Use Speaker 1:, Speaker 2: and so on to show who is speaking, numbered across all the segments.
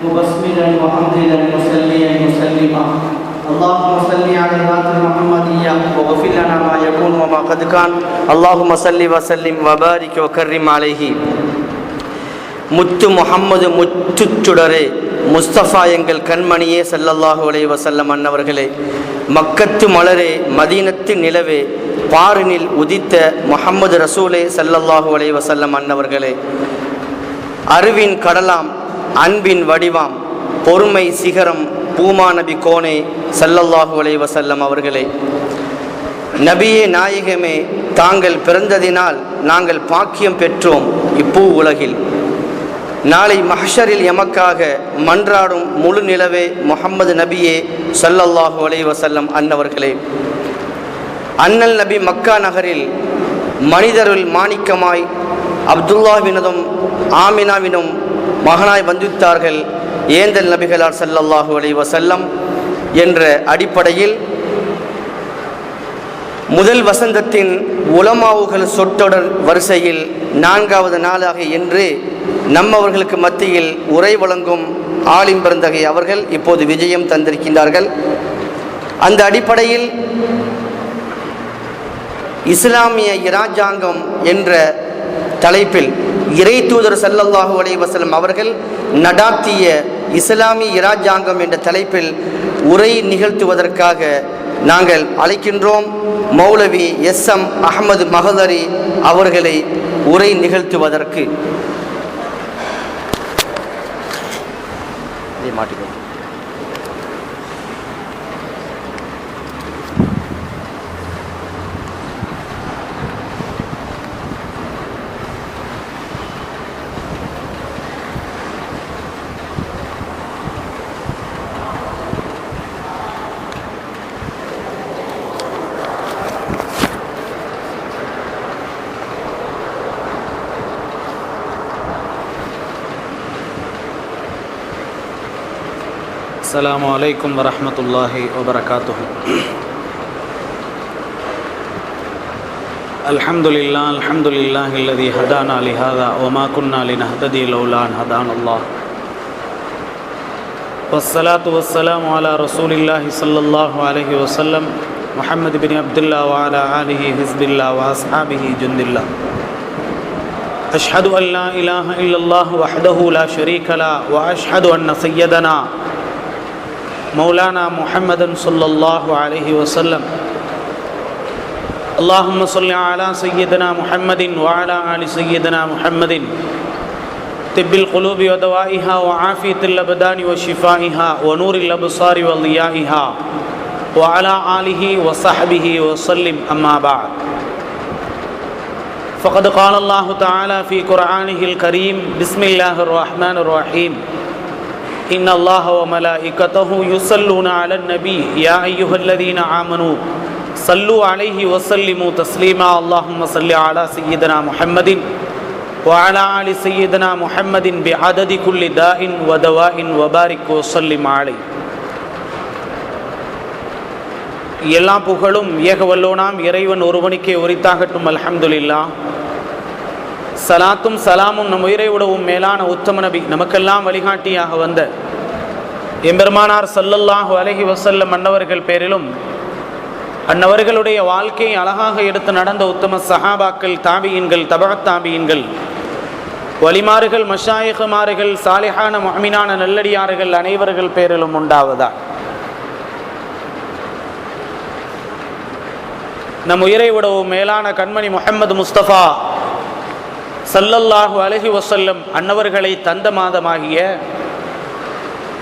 Speaker 1: مبسملا وحمدا مسليا مسلما اللهم صل على ذات محمدية واغفر لنا ما يكون وما قد كان اللهم صل وسلم وبارك وكرم عليه. முத்து முஹம்மது முத்துச்சுடரே முஸ்தபா எங்கள் கண்மணியே ஸல்லல்லாஹு அலைஹி வஸல்லம் அன்னவர்களே, மக்கத்து மலரே மதீனத்து நிலவே பாரினில் உதித்த முஹம்மது ரசூலே ஸல்லல்லாஹு அலைஹி வஸல்லம் அன்னவர்களே, அறிவின் கடலாம் அன்பின் வடிவாம் பொறுமை சிகரம் பூமா நபி கோனே ஸல்லல்லாஹு அலைஹி வஸல்லம் அவர்களே, நபியே நாயகமே தாங்கள் பிறந்ததினால் நாங்கள் பாக்கியம் பெற்றோம் இப்பூ உலகில். நாளை மஹ்ஷரில் எமக்காக மன்றாடும் முழு நிலவே முஹம்மது நபியே ஸல்லல்லாஹு அலைஹி வஸல்லம் அன்னவர்களே, அண்ணல் நபி மக்கா நகரில் மனிதருள் மாணிக்கமாய் அப்துல்லாவினதும் ஆமினாவினும் மகனாய் வந்துவித்தார்கள் ஏந்தல் நபிகளார் ஸல்லல்லாஹு அலைஹி வஸல்லம் என்ற அடிப்படையில் முதல் வசந்தத்தின் உலமாவுகள் சொற்றொடர் வரிசையில் 4வது நாளாக இன்று நம்மவர்களுக்கு மத்தியில் உரை வழங்கும் ஆலிம் பெருந்தகை அவர்கள் இப்போது விஜயம் தந்திருக்கின்றார்கள். அந்த அடிப்படையில் இஸ்லாமிய இராஜாங்கம் என்ற தலைப்பில் இறை தூதர் ஸல்லல்லாஹு அலைஹி வஸல்லம் அவர்கள் நடாத்திய இஸ்லாமிய இராஜாங்கம் என்ற தலைப்பில் உரை நிகழ்த்துவதற்காக நாங்கள் அழைக்கின்றோம் மௌலவி எஸ்.எம். அஹ்மது மஹதரி அவர்களை உரை நிகழ்த்துவதற்கு. மாட்டிக்கோ.
Speaker 2: السلام عليكم ورحمة الله وبركاته. الحمد لله الذي هدانا لهذا وما كنا لنهتدي لولا أن هدانا الله والصلاة والسلام على رسول الله صلى الله عليه وسلم محمد بن عبد الله وعلى آله حزب الله وأصحابه جند الله. أشهد أن لا إله إلا الله وحده لا شريك له وأشهد أن سيدنا مولانا محمد صلى الله عليه وسلم اللهم صل على سيدنا محمد وعلى آل سيدنا محمد طب القلوب ودوائها وعافية الأبدان وشفائها ونور الأبصار وضيائها وعلى آله وصحبه وسلم. أما بعد، فقد قال الله تعالى في قرآنه الكريم: بسم الله الرحمن الرحيم، إن الله وملائكته يصلون على النبي يا أيها الذين آمنوا صلوا عليه وسلموا تسليما. اللهم صل على سيدنا محمد وعلى آل سيدنا محمد بعدد كل داء ودواء وبارك وسلم عليه. எல்லா புகழும் ஏகவல்லோனாம் இறைவன் ஒருவனுக்கே உரித்தாகட்டும். அல்ஹம்துலில்லாஹ். சலாத்தும் சலாமும் நம் உயிரை விடவும் மேலான உத்தம நபி நமக்கெல்லாம் வழிகாட்டியாக வந்த எம்பெருமானார் ஸல்லல்லாஹு அலைஹி வஸல்லம் அன்னவர்கள் பேரிலும் அன்னவர்களுடைய வாழ்க்கையை அழகாக எடுத்து நடந்த உத்தம சஹாபாக்கள், தாபியின்கள், தபஅத் தாபியின்கள், வலிமார்கள், மஷாயிஹ்மார்கள், சாலிஹான முஃமினான நல்லடியார்கள் அனைவர்கள் பேரிலும் உண்டாவதா. நம் உயிரை விடவும் மேலான கண்மணி முஹம்மது முஸ்தபா ஸல்லல்லாஹு அலைஹி வஸல்லம் அன்னவர்களை தந்த மாதமாகிய,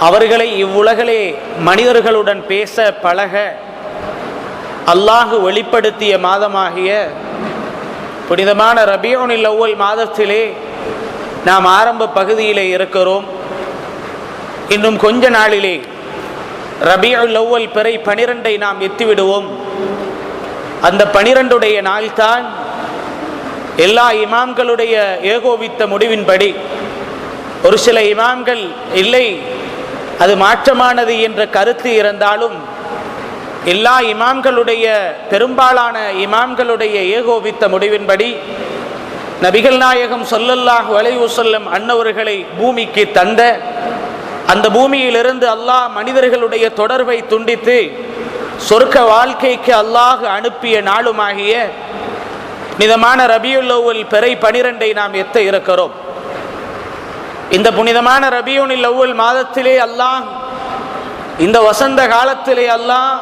Speaker 2: அவர்களை இவ்வுலகிலே மனிதர்களுடன் பேச பழக அல்லாஹு வெளிப்படுத்திய மாதமாகிய புனிதமான ரபியுல் அவ்வல் மாதத்திலே நாம் ஆரம்ப பகுதியிலே இருக்கிறோம். இன்னும் கொஞ்ச நாளிலே ரபியுல் அவ்வல் பிறை 12 நாம் எத்திவிடுவோம். அந்த 12 நாள்தான் எல்லா இமாம்களுடைய ஏகோபித்த முடிவின்படி, ஒரு சில இமாம்கள் இல்லை அது மாற்றமானது என்ற கருத்து இருந்தாலும், எல்லா இமாம்களுடைய பெரும்பாலான இமாம்களுடைய ஏகோபித்த முடிவின்படி நபிகள் நாயகம் ஸல்லல்லாஹு அலைஹி வஸல்லம் அன்னவர்களை பூமிக்கு தந்த அந்த பூமியிலிருந்து அல்லாஹ் மனிதர்களுடைய தொடர்பை துண்டித்து சொர்க்க வாழ்க்கைக்கு அல்லாஹ் அனுப்பிய நாளுமாகிய புனிதமான ரபியுல் அவ்வல் பிறை 12 நாம் எத்த இருக்கிறோம். இந்த புனிதமான ரபியுல் அவ்வல் மாதத்திலே அல்லாஹ், இந்த வசந்த காலத்திலே அல்லாஹ்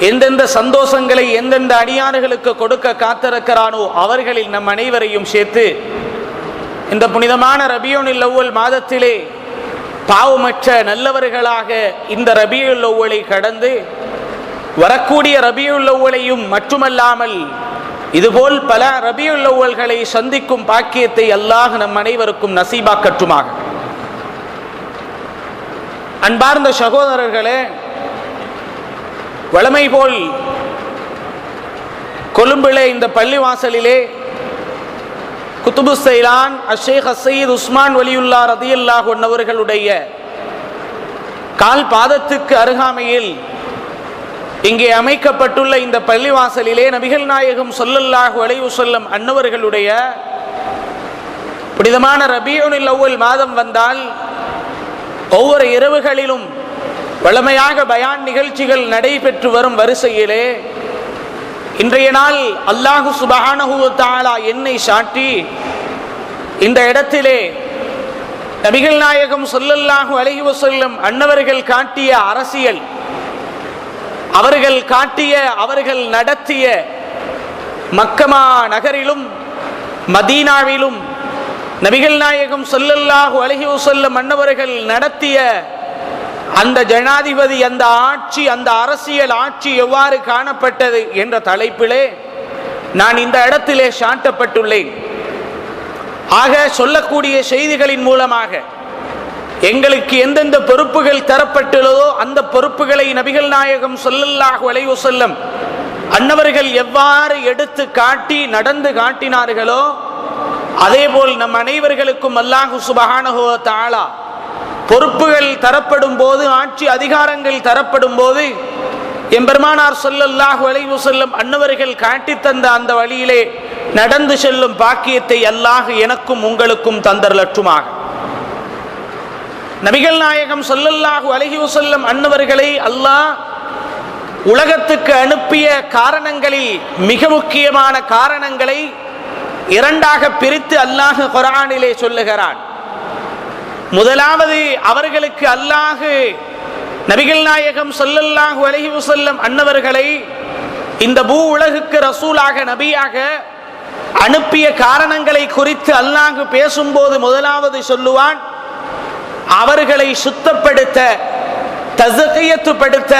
Speaker 2: எந்தெந்த சந்தோஷங்களை எந்தெந்த அடியார்களுக்கு கொடுக்க காத்திருக்கிறானோ அவர்களில் நம் அனைவரையும் சேர்த்து இந்த புனிதமான ரபியுல் அவ்வல் மாதத்திலே பாவமற்ற நல்லவர்களாக இந்த ரபியுல் அவ்வலை கடந்து வரக்கூடிய ரபியுல் அவ்வலையும் மட்டுமல்லாமல் இதுபோல் பல ரபியுல் அவ்வல்களை சந்திக்கும் பாக்கியத்தை அல்லாஹ் நம் அனைவருக்கும் நசீபாக்கட்டுமாக. அன்பார்ந்த சகோதரர்களே, வழமை போல் கொழும்பிலே இந்த பள்ளிவாசலிலே குத்துபு சைலான் அஷேக் சையீத் உஸ்மான் வலியுல்லா ரதியல்லாஹு அன்ஹு அவர்களுடைய கால் பாதத்துக்கு அருகாமையில் இங்கே அமைக்கப்பட்டுள்ள இந்த பள்ளிவாசலிலே நபிகள் நாயகம் ஸல்லல்லாஹு அலைஹி வஸல்லம் அன்னவர்களுடைய புனிதமான ரபியுல் அவ்வல் மாதம் வந்தால் ஒவ்வொரு இரவுகளிலும் வழமையாக பயான் நிகழ்ச்சிகள் நடைபெற்று வரும் வரிசையிலே இன்றைய நாள் அல்லாஹு சுப்ஹானஹு வ தஆலா என்னை சாட்டி இந்த இடத்திலே நபிகள் நாயகம் ஸல்லல்லாஹு அலைஹி வஸல்லம் அன்னவர்கள் காட்டிய அரசியல், அவர்கள் நடத்திய மக்கமா நகரிலும் மதீனாவிலும் நபிகள் நாயகம் ஸல்லல்லாஹு அலைஹி வஸல்லம் அன்னவர்கள் நடத்திய அந்த ஜனாதிபதி, அந்த ஆட்சி, அந்த அரசியல் ஆட்சி எவ்வாறு காணப்பட்டது என்ற தலைப்பிலே நான் இந்த இடத்திலே சாட்டப்பட்டுள்ளேன். ஆக சொல்லக்கூடிய செய்திகளின் மூலமாக எங்களுக்கு எந்தெந்த பொறுப்புகள் தரப்பட்டுள்ளதோ அந்த பொறுப்புகளை நபிகள் நாயகம் ஸல்லல்லாஹு அலைஹி வஸல்லம் அன்னவர்கள் எவ்வாறு எடுத்து காட்டி நடந்து காட்டினார்களோ அதேபோல் நம் அனைவர்களுக்கும் அல்லாஹு சுப்ஹானஹு வ தஆலா பொறுப்புகள் தரப்படும் போது, ஆட்சி அதிகாரங்கள் தரப்படும் போது எம்பெருமானார் ஸல்லல்லாஹு அலைஹி வஸல்லம் அன்னவர்கள் காட்டி தந்த அந்த வழியிலே நடந்து செல்லும் பாக்கியத்தை அல்லாஹ் எனக்கும் உங்களுக்கும் தந்தரலட்டுமாக. நபிகள் நாயகம் ஸல்லல்லாஹு அலைஹி வஸல்லம் அன்னவர்களை அல்லாஹ் உலகத்துக்கு அனுப்பிய காரணங்களில் மிக முக்கியமான காரணங்களை இரண்டாக பிரித்து அல்லாஹ் குர்ஆனிலே சொல்லுகிறான். முதலாவது, அவர்களுக்கு அல்லாஹ் நபிகள் நாயகம் ஸல்லல்லாஹு அலைஹி வஸல்லம் அன்னவர்களை இந்த பூ உலகுக்கு ரசூலாக நபியாக அனுப்பிய காரணங்களை குறித்து அல்லாஹ் பேசும்போது முதலாவது சொல்லுவான், அவர்களை சுத்தப்படுத்த, தஸ்கியத்துப்படுத்த,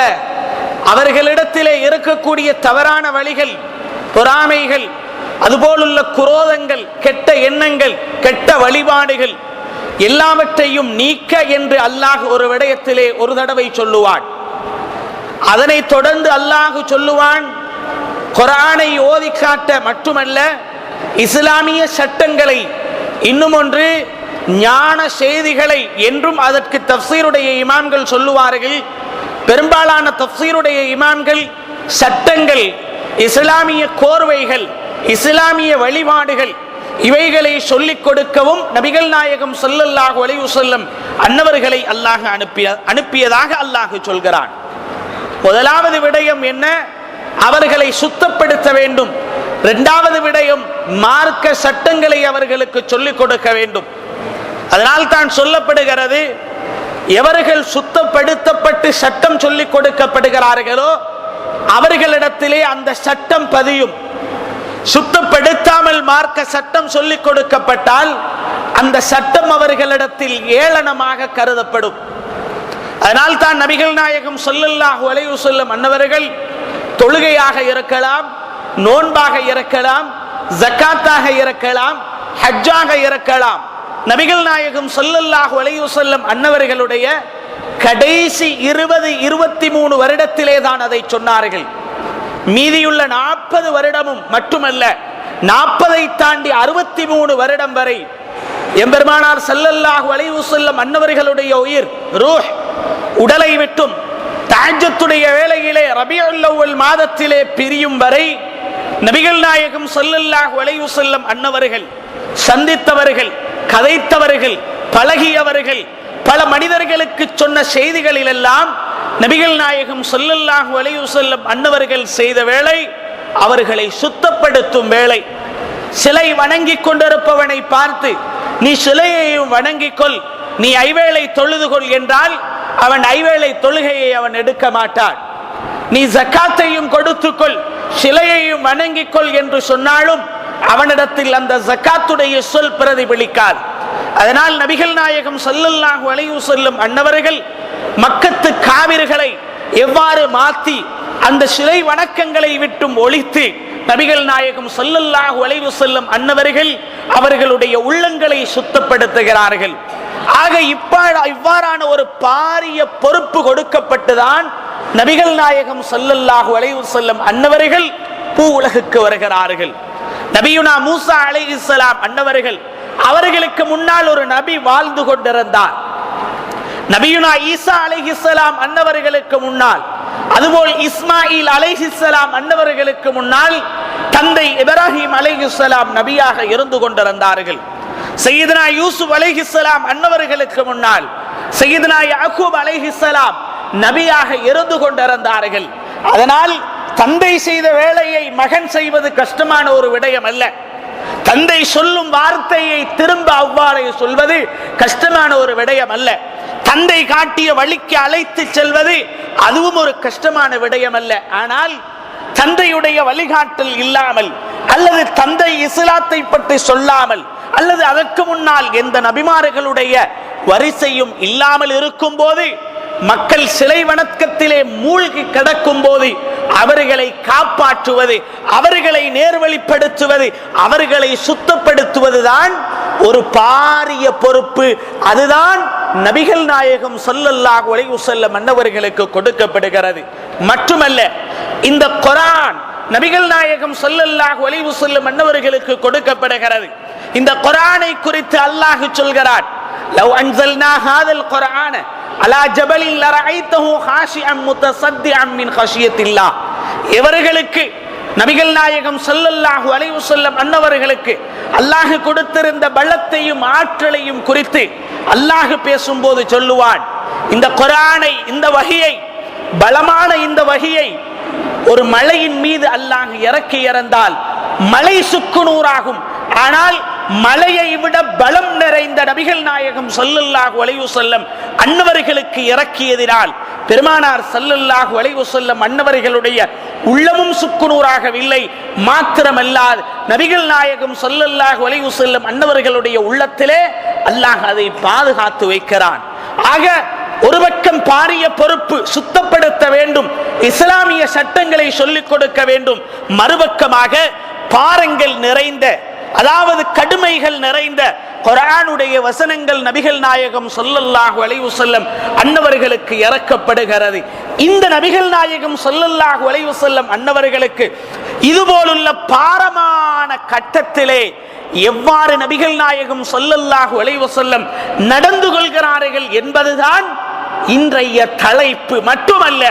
Speaker 2: அவர்களிடத்திலே இருக்கக்கூடிய தவறான வழிகள், பொறாமைகள், அதுபோலுள்ள குரோதங்கள், கெட்ட எண்ணங்கள், கெட்ட வழிபாடுகள் எல்லாவற்றையும் நீக்க என்று அல்லாஹ் ஒரு விடயத்திலே ஒரு தடவை சொல்லுவான். அதனை தொடர்ந்து அல்லாஹ் சொல்லுவான், குர்ஆனை ஓதி காட்ட மட்டுமல்ல, இஸ்லாமிய சட்டங்களை, இன்னும் ஒன்று ஞான செய்திகளை என்றும் அதற்கு தஃப்சீருடைய இமாம்கள் சொல்லுவார்கள். பெரும்பாலான தஃப்சீருடைய இமாம்கள் சட்டங்கள், இஸ்லாமிய கோர்வைகள், இஸ்லாமிய வழிபாடுகள் இவைகளை சொல்லிக் கொடுக்கவும் நபிகள் நாயகம் ஸல்லல்லாஹு அலைஹி வஸல்லம் அன்னவர்களை அல்லாஹ் அனுப்பியதாக அல்லாஹ் சொல்கிறான். முதலாவது விடயம் என்ன? அவர்களை சுத்தப்படுத்த வேண்டும். இரண்டாவது விடயம், மார்க்க சட்டங்களை அவர்களுக்கு சொல்லிக் கொடுக்க வேண்டும். அதனால் தான் சொல்லப்படுகிறது, எவர்கள் சுத்தப்படுத்தப்பட்டு சட்டம் சொல்லிக் கொடுக்கப்படுகிறார்களோ அவர்களிடத்திலே அந்த சட்டம் பதியும். சுத்தப்படுத்தாமல் மார்க்க சட்டம் சொல்லிக் கொடுக்கப்பட்டால் அந்த சட்டம் அவர்களிடத்தில் ஏளனமாக கருதப்படும். அதனால் தான் நபிகள் நாயகம் ஸல்லல்லாஹு அலைஹி வஸல்லம் அன்னவர்கள் தொழுகையாக இருக்கலாம், நோன்பாக இருக்கலாம், ஜகாத்தாக இருக்கலாம், ஹஜ்ஜாக இருக்கலாம், நபிகள் நாயகம் ஸல்லல்லாஹு அலைஹி வஸல்லம் அன்னவர்களுடைய கடைசி 20-23 வருடத்திலே தான் அதை சொன்னார்கள். மீதியுள்ள 40 வருடமும் மட்டுமல்ல, 40ஐ தாண்டி 63 வருடம் வரை எம்பெருமானார் ஸல்லல்லாஹு அலைஹி வஸல்லம் அன்னவர்களுடைய உயிர் ரூஹ் உடலை விட்டும் தஹஜ்ஜுடைய வேளையிலே ரபியுல் அவ்வல் மாதத்திலே பிரியும் வரை நபிகள் நாயகம் ஸல்லல்லாஹு அலைஹி வஸல்லம் அன்னவர்கள் சந்தித்தவர்கள், கதைத்தவர்கள், பழகியவர்கள், பல மனிதர்களுக்கு சொன்ன செய்திகளிலெல்லாம் நபிகள் நாயகம் ஸல்லல்லாஹு அலைஹி வஸல்லம் அன்னவர்கள் செய்த வேளை அவர்களை சுத்தப்படுத்தும் வேளை. சிலை வணங்கி கொண்டிருப்பவனை பார்த்து நீ சிலையையும் வணங்கிக்கொள், நீ ஐவேளை தொழுது கொள் என்றால் அவன் ஐவேளை தொழுகையை அவன் எடுக்க மாட்டான். நீ ஜக்காத்தையும் கொடுத்துக்கொள், சிலையையும் வணங்கிக்கொள் என்று சொன்னாலும் அவனிடத்தில் அந்த ஜக்காத்துடைய சொல் பிரதிபலிக்காது. அதனால் நபிகள் நாயகம் ஸல்லல்லாஹு அலைஹி வஸல்லம் அன்னவர்கள் மக்கத்து காவிர்களை எவ்வாறு மாற்றி அந்த சிலை வணக்கங்களை விட்டும் ஒழித்து நபிகள் நாயகம் ஸல்லல்லாஹு அலைஹி வஸல்லம் அன்னவர்கள் அவர்களுடைய உள்ளங்களை சுத்தப்படுத்துகிறார்கள். ஆக இவ்வாறான ஒரு பாரிய பொறுப்பு கொடுக்கப்பட்டுதான் நபிகள் நாயகம் ஸல்லல்லாஹு அலைஹி வஸல்லம் அன்னவர்கள் பூ உலகுக்கு வருகிறார்கள். நபியுனா மூசா அலைஹிஸ்ஸலாம் அன்னவர்கள் அவர்களுக்கு முன்னால் ஒரு நபி வாழ்ந்து கொண்டிருந்தார். நபியுனா ஈசா அலைஹிஸ்ஸலாம் அன்னவர்களுக்கு முன்னால், அதுபோல் இஸ்மாயில் அலைஹிஸ்ஸலாம் அன்னவர்களுக்கு முன்னால் தந்தை இப்ராஹிம் அலைஹிஸ்ஸலாம் நபியாக இருந்து கொண்டிருந்தார்கள். சையதுனா யூசுப் அலைஹிஸ்ஸலாம் அன்னவர்களுக்கு முன்னால் சையதுனா யாக்கூப் அலைஹிஸ்ஸலாம் நபியாக இருந்து கொண்டிருந்தார்கள். அதனால் தந்தை செய்த வேலையை மகன் செய்வது கஷ்டமான ஒரு விடயம் அல்ல. தந்தை சொல்லும் வார்த்தையை திரும்ப அவ்வாறே சொல்வது கஷ்டமான ஒரு விடயம் அல்ல. தந்தை காட்டிய வழிக்கு அழைத்து செல்வது அதுவும் ஒரு கஷ்டமான விடயம் அல்ல. ஆனால் தந்தையுடைய வழிகாட்டல் இல்லாமல் அல்லது தந்தை இஸ்லாத்தை பற்றி சொல்லாமல் அல்லது அதற்கு முன்னால் எந்த நபிமார்களுடைய வரிசையும் இல்லாமல் இருக்கும் போது, மக்கள் சிலை வணக்கத்திலே மூழ்கி கிடக்கும் போது அவர்களை காப்பாற்றுவது, அவர்களை நேர்வழிப்படுத்துவது, அவர்களை சுத்தப்படுத்துவதுதான் ஒரு பாரிய பொறுப்பு. அதுதான் நபிகள் நாயகம் ஸல்லல்லாஹு அலைஹி வஸல்லம் அன்னவர்களுக்கு கொடுக்கப்படுகிறது. மட்டுமல்ல, இந்த குர்ஆன் நபிகள் நாயகம் ஸல்லல்லாஹு அலைஹி வஸல்லம் அன்னவர்களுக்கு கொடுக்கப்படுகிறது. இந்த குர்ஆனை குறித்து அல்லாஹ் சொல்கிறார், லவ் அன்ஸல்னா ஹாதல் குர்ஆன அலா ஜபலின் லரஐதஹு ஹாஷிஅன் முத்தஸத்திஅன் மின் ஹஷியத்தில்லாஹ். இவர்களுக்கு நபிகள் நாயகம் ஸல்லல்லாஹு அலைஹி வஸல்லம் அன்னவர்களுக்கு அல்லாஹ் கொடுத்திருந்த பலத்தையும் ஆற்றலையும் குறித்து அல்லாஹ் பேசும்போது சொல்லுவான், இந்த குர்ஆனை, இந்த வஹியை, பலமான இந்த வஹியை ஒரு மலையின் மீது அல்லாஹ் இறக்கி இறந்தால் மலை சுக்குநூறாகும். ஆனால் மலையை விட பலம் நிறைந்த நபிகள் நாயகம் ஸல்லல்லாஹு அலைஹி வஸல்லம் அன்னவர்களுக்கு இறக்கியதினால் பெருமானார் ஸல்லல்லாஹு அலைஹி வஸல்லம் அன்னவர்களுடைய உள்ளமும் சுக்குநூறாகவில்லை. மாத்திரமல்லாது நபிகள் நாயகம் ஸல்லல்லாஹு அலைஹி வஸல்லம் அன்னவர்களுடைய உள்ளத்திலே அல்லாஹ் அதை பாதுகாத்து வைக்கிறான். ஆக ஒரு பக்கம் பாரிய பொறுப்பு, சுத்தப்படுத்த வேண்டும், இஸ்லாமிய சட்டங்களை சொல்லிக் கொடுக்க வேண்டும். மறுபக்கமாக பாரங்கள் நிறைந்த, அதாவது கடுமைகள் நிறைந்த குர்ஆனுடைய வசனங்கள் நபிகள் நாயகம் ஸல்லல்லாஹு அலைஹி வஸல்லம் அன்னவர்களுக்கு இறக்கப்படுகிறது. இந்த நபிகள் நாயகம் ஸல்லல்லாஹு அலைஹி வஸல்லம் அன்னவர்களுக்கு இதுபோலுள்ள பாரமான கட்டத்திலே எவ்வாறு நபிகள் நாயகம் ஸல்லல்லாஹு அலைஹி வஸல்லம் நடந்து கொள்கிறார்கள் என்பதுதான் இன்றைய தலைப்பு. மட்டுமல்ல,